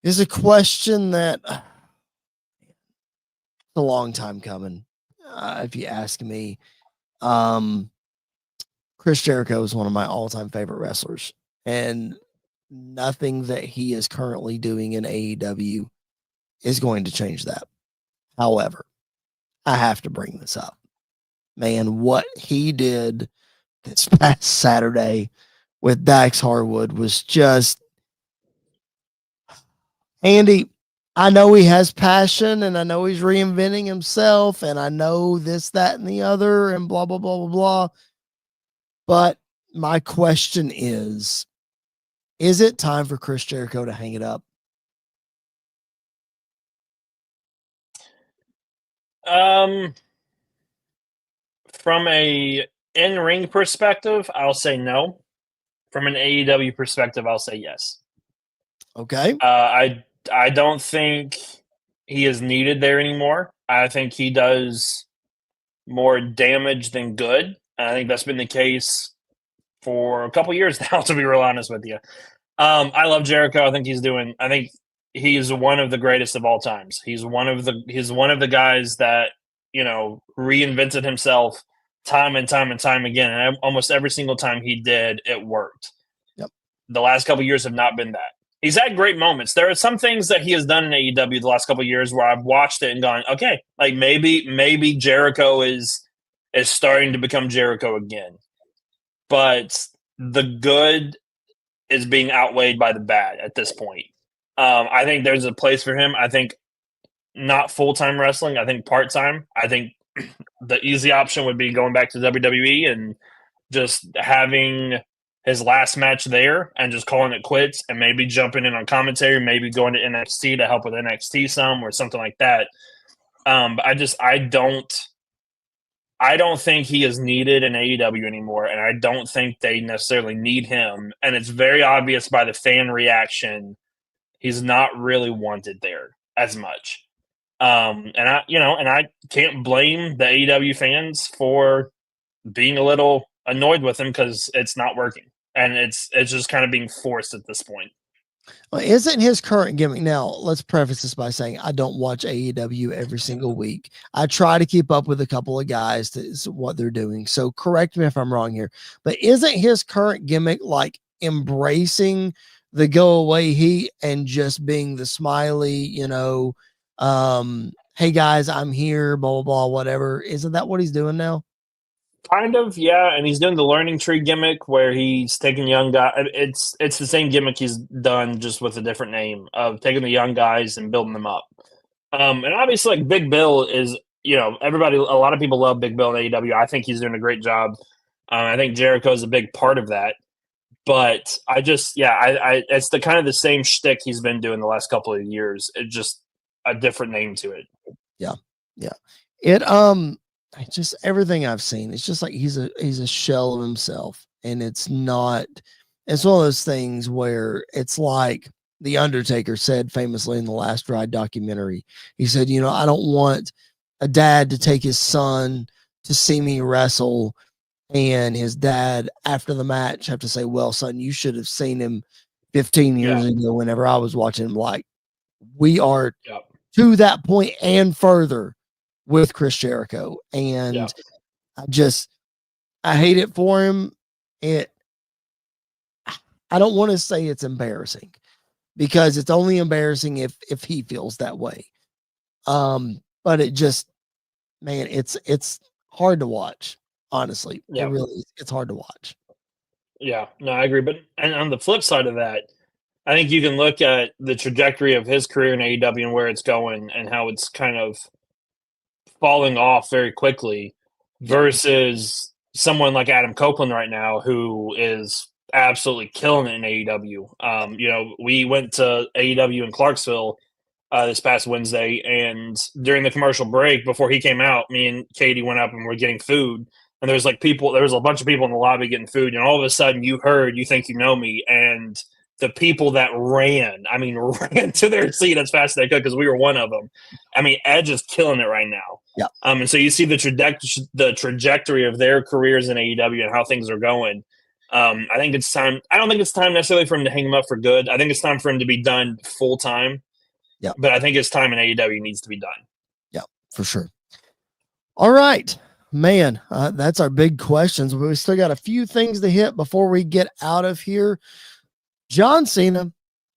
A: is a question that it's a long time coming, if you ask me. Chris Jericho is one of my all-time favorite wrestlers, and nothing that he is currently doing in AEW is going to change that. However, I have to bring this up. Man, what he did this past Saturday with Dax Harwood was just... Andy, I know he has passion, and I know he's reinventing himself, and I know this, that, and the other, and blah, blah, blah, blah, blah. But my question is it time for Chris Jericho to hang it up?
B: From a in-ring perspective, I'll say no. From an AEW perspective, I'll say yes.
A: Okay.
B: I don't think he is needed there anymore. I think he does more damage than good. And I think that's been the case for a couple years now, to be real honest with you. I love Jericho. I think he's one of the greatest of all times. He's one of the guys that, reinvented himself time and time and time again. And almost every single time he did, it worked.
A: Yep.
B: The last couple of years have not been that. He's had great moments. There are some things that he has done in AEW the last couple of years where I've watched it and gone, okay, like maybe Jericho is starting to become Jericho again. But the good is being outweighed by the bad at this point. I think there's a place for him. I think not full-time wrestling. I think part-time. I think the easy option would be going back to WWE and just having his last match there and just calling it quits and maybe jumping in on commentary, maybe going to NXT to help with NXT some or something like that. But I don't think he is needed in AEW anymore, and I don't think they necessarily need him. And it's very obvious by the fan reaction, he's not really wanted there as much. And I can't blame the AEW fans for being a little annoyed with him because it's not working, and it's just kind of being forced at this point.
A: Well, isn't his current gimmick now? Let's preface this by saying I don't watch AEW every single week. I try to keep up with a couple of guys to what they're doing. So correct me if I'm wrong here, but isn't his current gimmick like embracing the go away heat and just being the smiley, hey guys, I'm here, blah, blah, blah, whatever. Isn't that what he's doing now?
B: Kind of, yeah. And he's doing the learning tree gimmick where he's taking young guys. It's the same gimmick he's done, just with a different name of taking the young guys and building them up. And obviously, like Big Bill is, a lot of people love Big Bill in AEW. I think he's doing a great job. I think Jericho is a big part of that. But it's the kind of the same shtick he's been doing the last couple of years. It's just a different name to it.
A: Yeah. Just everything I've seen, it's just like he's a shell of himself, and it's one of those things where it's like the Undertaker said famously in the Last Ride documentary. He said, I don't want a dad to take his son to see me wrestle, and his dad after the match have to say, well, son, you should have seen him 15 years ago whenever I was watching him. Like, we are to that point and further with Chris Jericho. And I hate it for him. I don't want to say it's embarrassing, because it's only embarrassing if he feels that way. But it just, man, it's hard to watch. Honestly, it really is. It's hard to watch.
B: Yeah, no, I agree. But and on the flip side of that, I think you can look at the trajectory of his career in AEW and where it's going and how it's kind of falling off very quickly
A: Yeah.
B: versus someone like Adam Copeland right now who is absolutely killing it in AEW. We went to AEW in Clarksville this past Wednesday, and during the commercial break before he came out, me and Katie went up and we're getting food. And there's there was a bunch of people in the lobby getting food, and all of a sudden you think you know me, and the people that ran to their seat as fast as they could because we were one of them. I mean, Edge is killing it right now.
A: Yeah.
B: And so you see the trajectory of their careers in AEW and how things are going. I think it's time. I don't think it's time necessarily for him to hang him up for good. I think it's time for him to be done full time.
A: Yeah.
B: But I think his time in AEW needs to be done.
A: Yeah, for sure. All right, man. That's our big questions. But we still got a few things to hit before we get out of here. John Cena,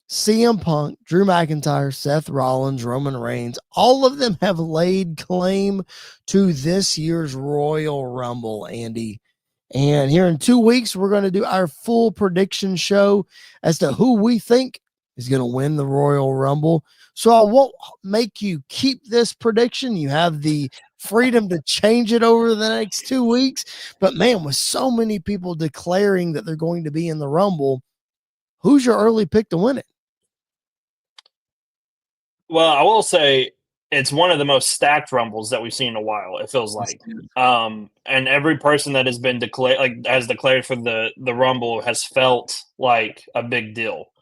A: CM Punk, Drew McIntyre, Seth Rollins, Roman Reigns, all of them have laid claim to this year's Royal Rumble, Andy. And here in 2 weeks, we're going to do our full prediction show as to who we think is going to win the Royal Rumble. So I won't make you keep this prediction. You have the freedom to change it over the next 2 weeks. But man, with so many people declaring that they're going to be in the Rumble, who's your early pick to win it?
B: Well, I will say it's one of the most stacked Rumbles that we've seen in a while, it feels like. And every person that has been declared for the Rumble has felt like a big deal.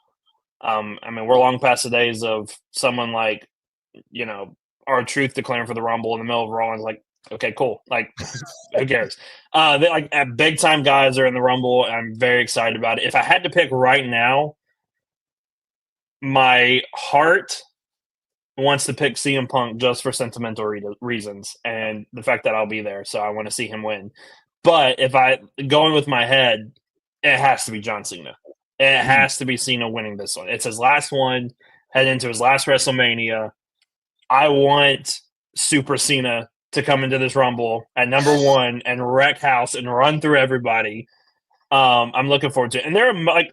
B: We're long past the days of someone like, R-Truth declaring for the Rumble in the middle of Raw, and like, okay, cool. Like, who cares? Big time guys are in the Rumble. I'm very excited about it. If I had to pick right now, my heart wants to pick CM Punk just for sentimental reasons and the fact that I'll be there. So I want to see him win. But if I going with my head, it has to be John Cena. It has to be Cena winning this one. It's his last one, heading into his last WrestleMania. I want Super Cena to come into this Rumble at number one and wreck house and run through everybody. I'm looking forward to it. And there are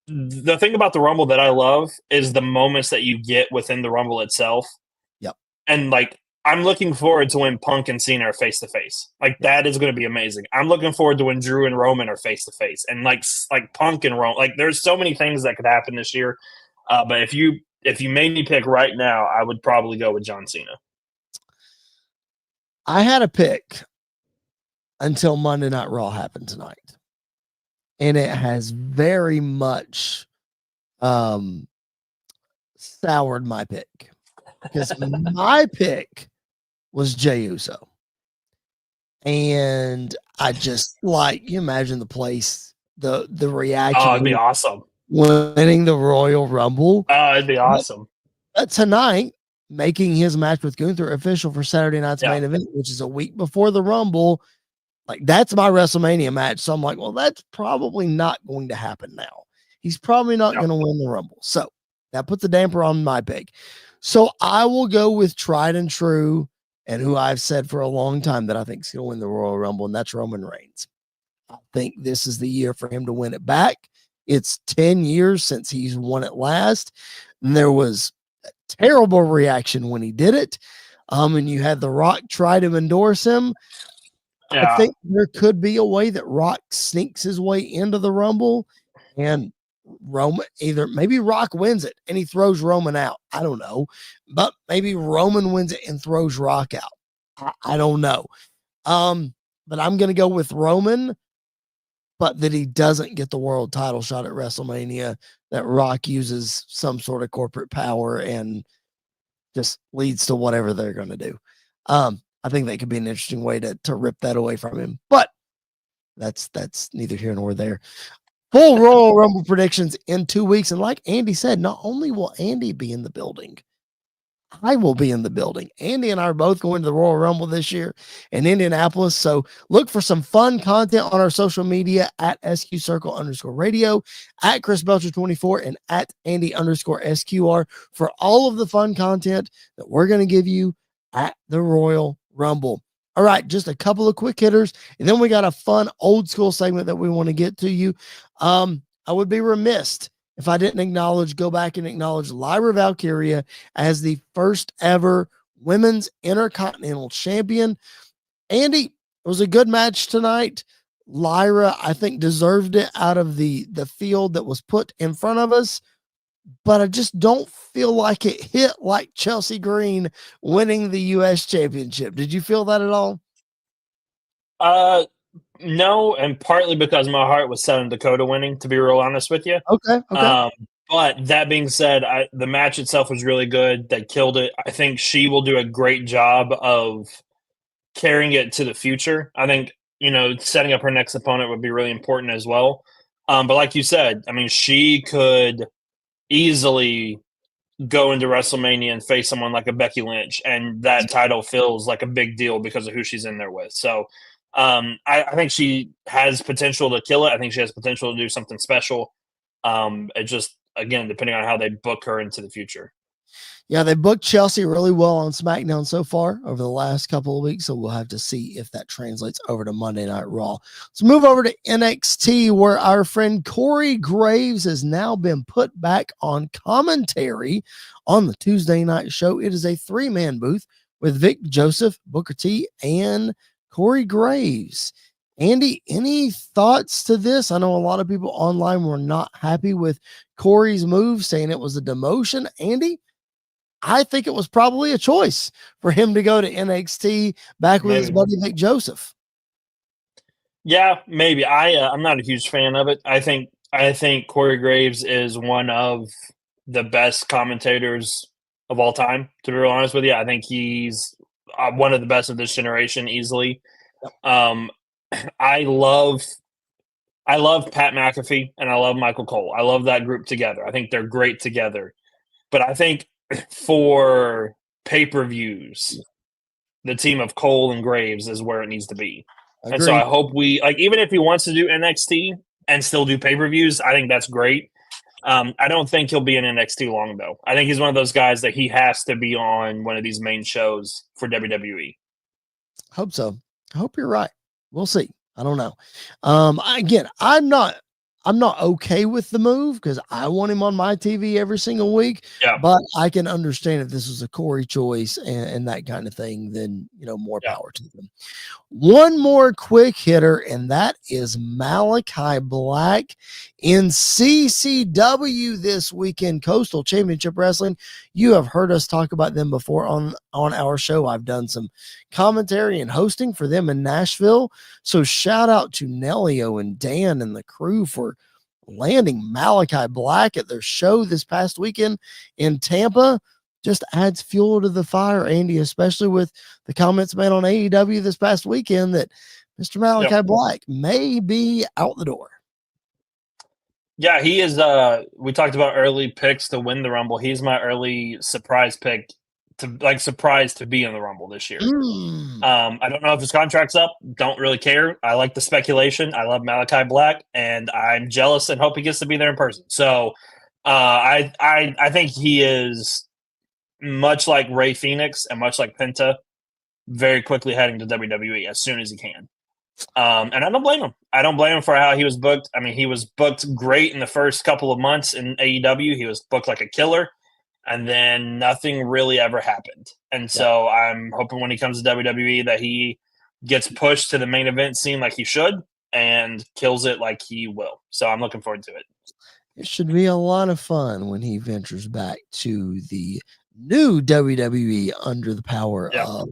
B: the thing about the Rumble that I love is the moments that you get within the Rumble itself.
A: Yep.
B: And I'm looking forward to when Punk and Cena are face to face. That is going to be amazing. I'm looking forward to when Drew and Roman are face to face, and like Punk and Roman. There's so many things that could happen this year. But if you made me pick right now, I would probably go with John Cena.
A: I had a pick until Monday Night Raw happened tonight, and it has very much soured my pick, because my pick was Jey Uso. And I just you imagine the place, the reaction.
B: Oh, it'd be awesome.
A: Winning the Royal Rumble.
B: Oh, it'd be awesome.
A: But tonight, making his match with Gunther official for Saturday night's main event, which is a week before the Rumble, that's my WrestleMania match. So I'm like, well, that's probably not going to happen now. He's probably not going to win the Rumble. So that puts a damper on my pick. So I will go with tried and true, and who I've said for a long time that I think is going to win the Royal Rumble, and that's Roman Reigns. I think this is the year for him to win it back. It's 10 years since he's won it last, and there was a terrible reaction when he did it. And you had The Rock try to endorse him. Yeah. I think there could be a way that Rock sneaks his way into the Rumble, and Roman maybe Rock wins it and he throws Roman out. I don't know, but maybe Roman wins it and throws Rock out. I don't know. But I'm going to go with Roman, but that he doesn't get the world title shot at WrestleMania, that Rock uses some sort of corporate power and just leads to whatever they're going to do. I think that could be an interesting way to rip that away from him, but that's neither here nor there. Full Royal Rumble predictions in 2 weeks. And like Andy said, not only will Andy be in the building, I will be in the building. Andy and I are both going to the Royal Rumble this year in Indianapolis. So look for some fun content on our social media at SQCircle_radio, at Chris Belcher 24, and at Andy_SQR for all of the fun content that we're going to give you at the Royal Rumble. All right, just a couple of quick hitters, and then we got a fun old school segment that we want to get to you. I would be remiss if I didn't go back and acknowledge Lyra Valkyria as the first ever women's intercontinental champion. Andy, it was a good match tonight. Lyra, I think, deserved it out of the field that was put in front of us, but I just don't feel like it hit like Chelsea Green winning the U.S. championship. Did you feel that at all?
B: No, and partly because my heart was set on Dakota winning, to be real honest with you.
A: Okay.
B: But that being said, the match itself was really good. They killed it. I think she will do a great job of carrying it to the future. I think, setting up her next opponent would be really important as well. But like you said, I mean, she could easily go into WrestleMania and face someone like a Becky Lynch, and that title feels like a big deal because of who she's in there with. So I think she has potential to kill it. I think she has potential to do something special. It just, again, depending on how they book her into the future.
A: Yeah, they booked Chelsea really well on SmackDown so far over the last couple of weeks, so we'll have to see if that translates over to Monday Night Raw. Let's move over to NXT, where our friend Corey Graves has now been put back on commentary on the Tuesday night show. It is a 3-man booth with Vic Joseph, Booker T, and Corey Graves. Andy, any thoughts to this? I know a lot of people online were not happy with Corey's move, saying it was a demotion. Andy, I think it was probably a choice for him to go to NXT back with his buddy Vic Joseph.
B: Yeah, maybe. I'm not a huge fan of it. I think Corey Graves is one of the best commentators of all time, to be real honest with you. I think he's one of the best of this generation easily. I love Pat McAfee and I love Michael Cole. I love that group together. I think they're great together. But I think for pay-per-views, the team of Cole and Graves is where it needs to be.
A: Agreed.
B: And so I hope even if he wants to do NXT and still do pay-per-views, I think that's great. I don't think he'll be in NXT long, though. I think he's one of those guys that he has to be on one of these main shows for WWE.
A: Hope so. I hope you're right. We'll see. I don't know. Again, I'm not okay with the move because I want him on my TV every single week.
B: Yeah.
A: But I can understand if this was a Corey choice and that kind of thing, then, more power to them. One more quick hitter, and that is Malachi Black in CCW this weekend, Coastal Championship Wrestling. You have heard us talk about them before on our show. I've done some commentary and hosting for them in Nashville. So shout out to Nelio and Dan and the crew for landing Malachi Black at their show this past weekend in Tampa. Just adds fuel to the fire, Andy, especially with the comments made on AEW this past weekend that Mr. Malachi Black may be out the door.
B: Yeah, he is. We talked about early picks to win the Rumble. He's my early surprise pick surprised to be in the Rumble this year. I don't know if his contract's up. Don't really care. I like the speculation. I love Malachi Black, and I'm jealous and hope he gets to be there in person. So I think he is, much like Rey Fenix and much like Penta, very quickly heading to WWE as soon as he can. And I don't blame him. I don't blame him for how he was booked. I mean, he was booked great in the first couple of months in AEW. He was booked like a killer, and then nothing really ever happened. And so I'm hoping when he comes to WWE that he gets pushed to the main event scene like he should and kills it like he will. So I'm looking forward to it.
A: It should be a lot of fun when he ventures back to the new WWE under the power of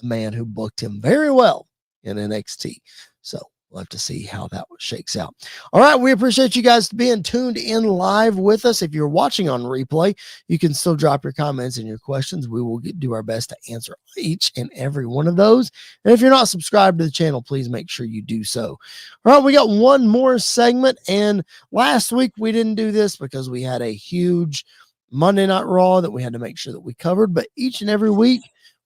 A: a man who booked him very well in NXT. So we'll have to see how that shakes out. All right. We appreciate you guys being tuned in live with us. If you're watching on replay, you can still drop your comments and your questions. We will do our best to answer each and every one of those. And if you're not subscribed to the channel, please make sure you do so. All right. We got one more segment. And last week we didn't do this because we had a huge Monday Night Raw that we had to make sure that we covered, but each and every week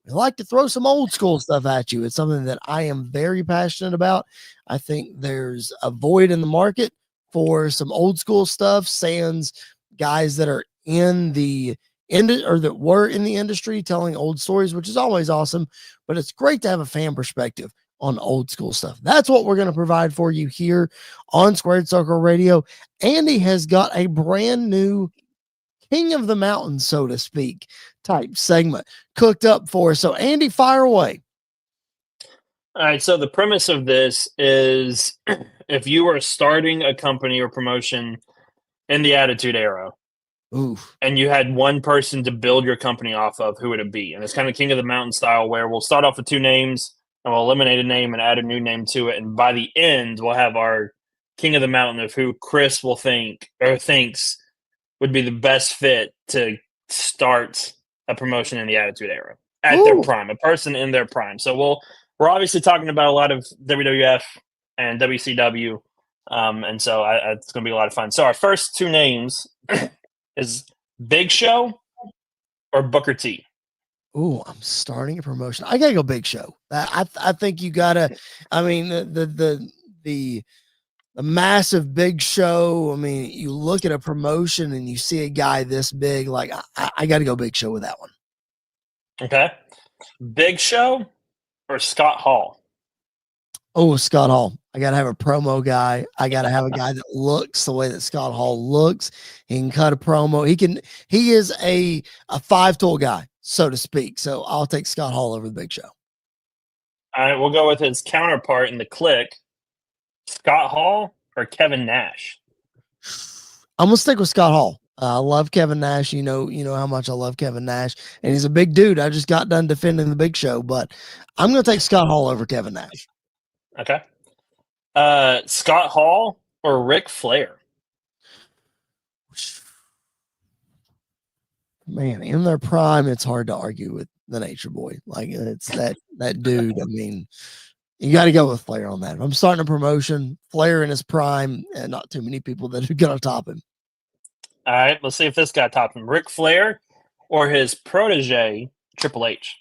A: we like to throw some old school stuff at you. It's something that I am very passionate about. I think there's a void in the market for some old school stuff, sans guys that are in the or that were in the industry telling old stories, which is always awesome, but it's great to have a fan perspective on old school stuff. That's what we're going to provide for you here on Squared Circle Radio. Andy has got a brand new King of the Mountain, so to speak, type segment cooked up for us. So, Andy, fire away.
B: All right. So the premise of this is if you were starting a company or promotion in the Attitude Era,
A: Oof.
B: and you had one person to build your company off of, who would it be? And it's kind of King of the Mountain style, where we'll start off with 2 names and we'll eliminate a name and add a new name to it. And by the end, we'll have our King of the Mountain of who Chris will think or thinks would be the best fit to start a promotion in the Attitude Era at their prime, a person in their prime. So we're obviously talking about a lot of WWF and WCW. And so it's going to be a lot of fun. So our first 2 names is Big Show or Booker T.
A: Ooh, I'm starting a promotion. I gotta go Big Show. I think you gotta. I mean, the massive Big Show. I mean, you look at a promotion and you see a guy this big. Like I got to go Big Show with that one.
B: Okay, Big Show or Scott Hall.
A: Oh, Scott Hall. I got to have a promo guy. I got to have a guy that looks the way that Scott Hall looks. He can cut a promo. He is a 5-tool guy, so to speak. So I'll take Scott Hall over the Big Show.
B: All right, we'll go with his counterpart in the Clique, Scott Hall or Kevin Nash.
A: I'm going to stick with Scott Hall. I love Kevin Nash. You know how much I love Kevin Nash, and he's a big dude. I just got done defending the Big Show, but I'm going to take Scott Hall over Kevin Nash.
B: Okay. Scott Hall or Ric Flair?
A: Man, in their prime, it's hard to argue with the Nature Boy. Like it's that dude. I mean, you got to go with Flair on that. If I'm starting a promotion, Flair in his prime, and not too many people that are going to top him.
B: All right, let's see if this guy tops him. Ric Flair or his protege, Triple H?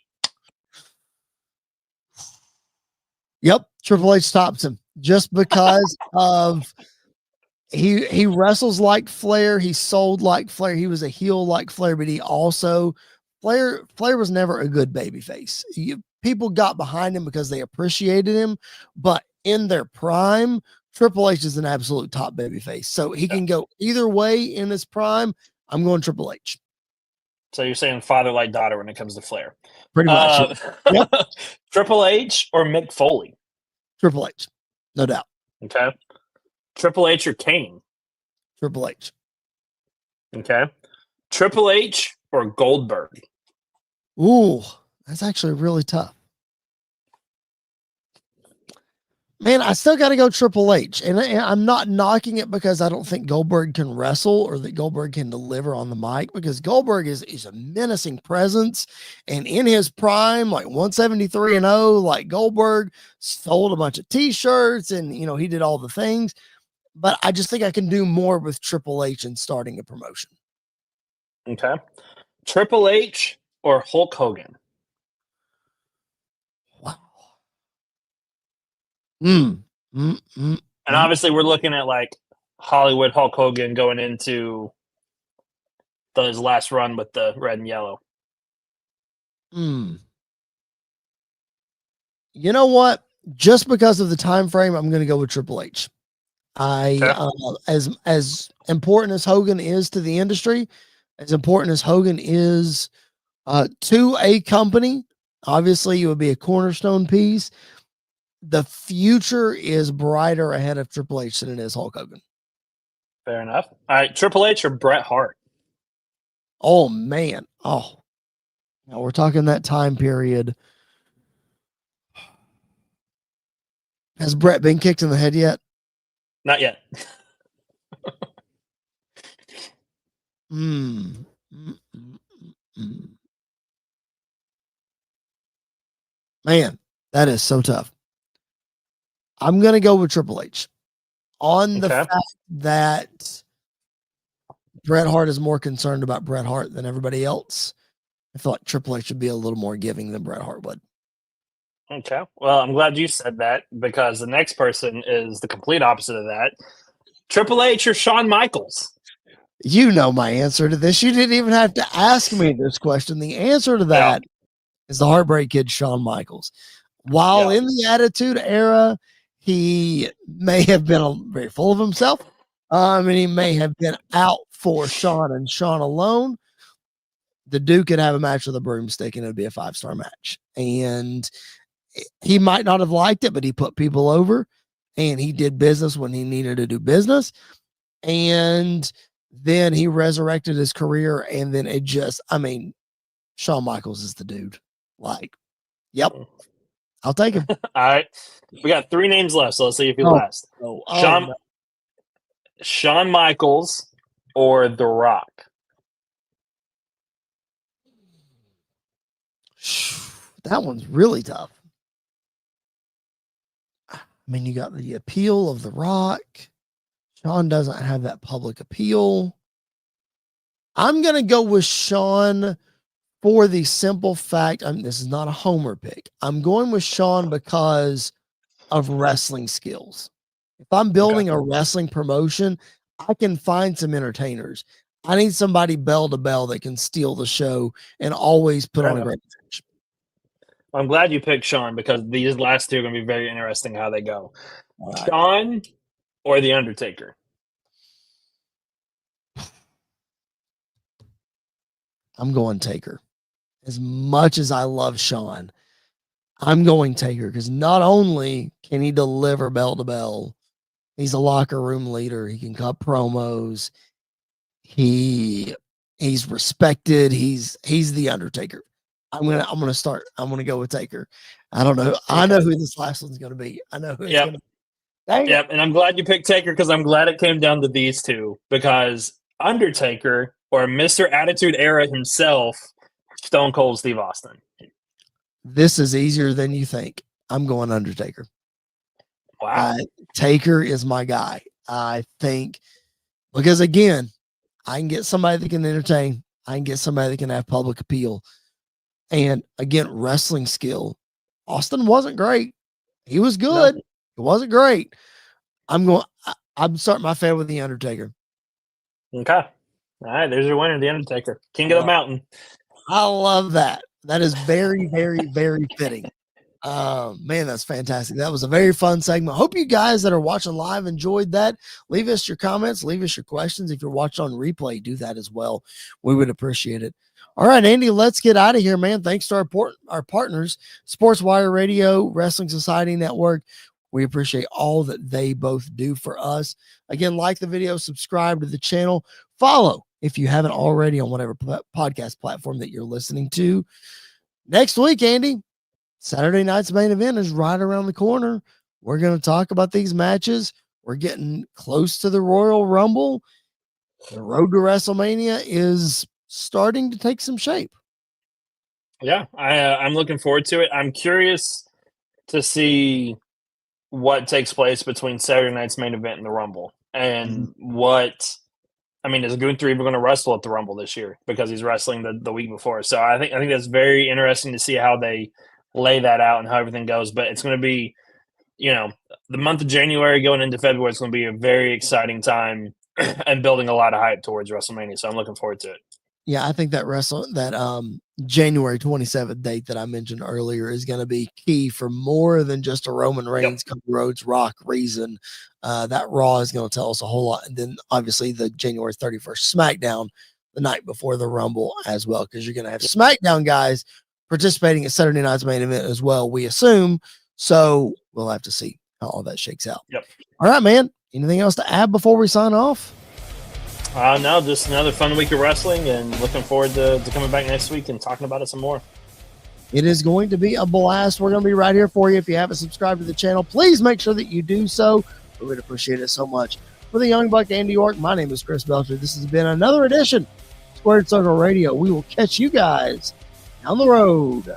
A: Yep, Triple H tops him just because of he wrestles like Flair. He sold like Flair. He was a heel like Flair, but he also Flair was never a good babyface. People got behind him because they appreciated him, but in their prime, Triple H is an absolute top babyface. So he can go either way in his prime. I'm going Triple H.
B: So you're saying father like daughter when it comes to Flair.
A: Pretty much.
B: Yep. Triple H or Mick Foley?
A: Triple H. No doubt.
B: Okay. Triple H or Kane?
A: Triple H.
B: Okay. Triple H or Goldberg?
A: Ooh, that's actually really tough. Man, I still got to go Triple H. And I'm not knocking it because I don't think Goldberg can wrestle or that Goldberg can deliver on the mic, because Goldberg is a menacing presence. And in his prime, like 173-0, like Goldberg sold a bunch of t-shirts and, he did all the things. But I just think I can do more with Triple H in starting a promotion.
B: Okay. Triple H or Hulk Hogan? And obviously we're looking at like Hollywood Hulk Hogan going into his last run with the red and yellow.
A: You know what? Just because of the time frame, I'm going to go with Triple H. As important as Hogan is to the industry, as important as Hogan is to a company, obviously it would be a cornerstone piece. The future is brighter ahead of Triple H than it is Hulk Hogan.
B: Fair enough. All right, Triple H or Bret Hart?
A: Oh, man. Oh, now we're talking that time period. Has Bret been kicked in the head yet?
B: Not yet.
A: Man, that is so tough. I'm going to go with Triple H on the fact that Bret Hart is more concerned about Bret Hart than everybody else. I feel like Triple H should be a little more giving than Bret Hart would.
B: Okay. Well, I'm glad you said that, because the next person is the complete opposite of that. Triple H or Shawn Michaels?
A: You know my answer to this. You didn't even have to ask me this question. The answer to that is the Heartbreak Kid, Shawn Michaels. While
B: Yeah.
A: in the Attitude Era, he may have been very full of himself. And he may have been out for Shawn and Shawn alone. The Duke could have a match with a broomstick and it'd be a 5-star match. And he might not have liked it, but he put people over and he did business when he needed to do business. And then he resurrected his career. And then it just, I mean, Shawn Michaels is the dude. Like, yep, I'll take him.
B: All right. We got 3 names left, so let's see if he
A: Oh,
B: lasts.
A: Oh,
B: Shawn Michaels or The Rock?
A: that one's really tough. I mean, you got the appeal of The Rock. Shawn doesn't have that public appeal. I'm going to go with Shawn for the simple fact, this is not a homer pick. I'm going with Shawn because of wrestling skills. If I'm building a wrestling promotion, I can find some entertainers. I need somebody bell to bell that can steal the show and always put on a great match.
B: I'm glad you picked Shawn because these last 2 are going to be very interesting how they go.
A: Right.
B: Shawn or The Undertaker?
A: I'm going Taker. As much as I love Shawn, I'm going Taker because not only can he deliver bell to bell, he's a locker room leader. He can cut promos. He's respected. He's the Undertaker. I'm gonna go with Taker. I don't know. I know who this last one's gonna be. I know who it's gonna be.
B: Yep, and I'm glad you picked Taker because I'm glad it came down to these 2 because Undertaker or Mr. Attitude Era himself, Stone Cold Steve Austin.
A: This is easier than you think. I'm going Undertaker.
B: Wow.
A: Taker is my guy. I think because again, I can get somebody that can entertain. I can get somebody that can have public appeal. And again, wrestling skill. Austin wasn't great. He was good. No. It wasn't great. I'm starting my fan with The Undertaker.
B: Okay. All right. There's your winner, The Undertaker. King of the Mountain.
A: I love that. That is very, very, very fitting. Man, that's fantastic. That was a very fun segment. Hope you guys that are watching live enjoyed that. Leave us your comments. Leave us your questions. If you're watching on replay, do that as well. We would appreciate it. All right, Andy, let's get out of here, man. Thanks to our partners, Sports Wire Radio, Wrestling Society Network. We appreciate all that they both do for us. Again, like the video, subscribe to the channel, follow if you haven't already on whatever podcast platform that you're listening to. Next week, Andy, Saturday night's main event is right around the corner. We're going to talk about these matches. We're getting close to the Royal Rumble. The road to WrestleMania is starting to take some shape.
B: Yeah, I'm looking forward to it. I'm curious to see what takes place between Saturday night's main event and the Rumble, and is Gunther even going to wrestle at the Rumble this year because he's wrestling the week before? So I think that's very interesting to see how they lay that out and how everything goes. But it's going to be, the month of January going into February, it's going to be a very exciting time and building a lot of hype towards WrestleMania. So I'm looking forward to it.
A: Yeah, I think that January 27th date that I mentioned earlier is going to be key for more than just a Roman Reigns, Cody Rhodes, Rock reason. That Raw is going to tell us a whole lot. And then obviously the January 31st SmackDown the night before the Rumble as well, because you're going to have SmackDown guys participating at Saturday night's main event as well, we assume. So we'll have to see how all that shakes out.
B: Yep.
A: All right, man. Anything else to add before we sign off?
B: No, just another fun week of wrestling and looking forward to coming back next week and talking about it some more.
A: It is going to be a blast. We're going to be right here for you. If you haven't subscribed to the channel, please make sure that you do so. We would appreciate it so much. For the Young Buck, Andy York, my name is Chris Belcher. This has been another edition of Squared Circle Radio. We will catch you guys down the road.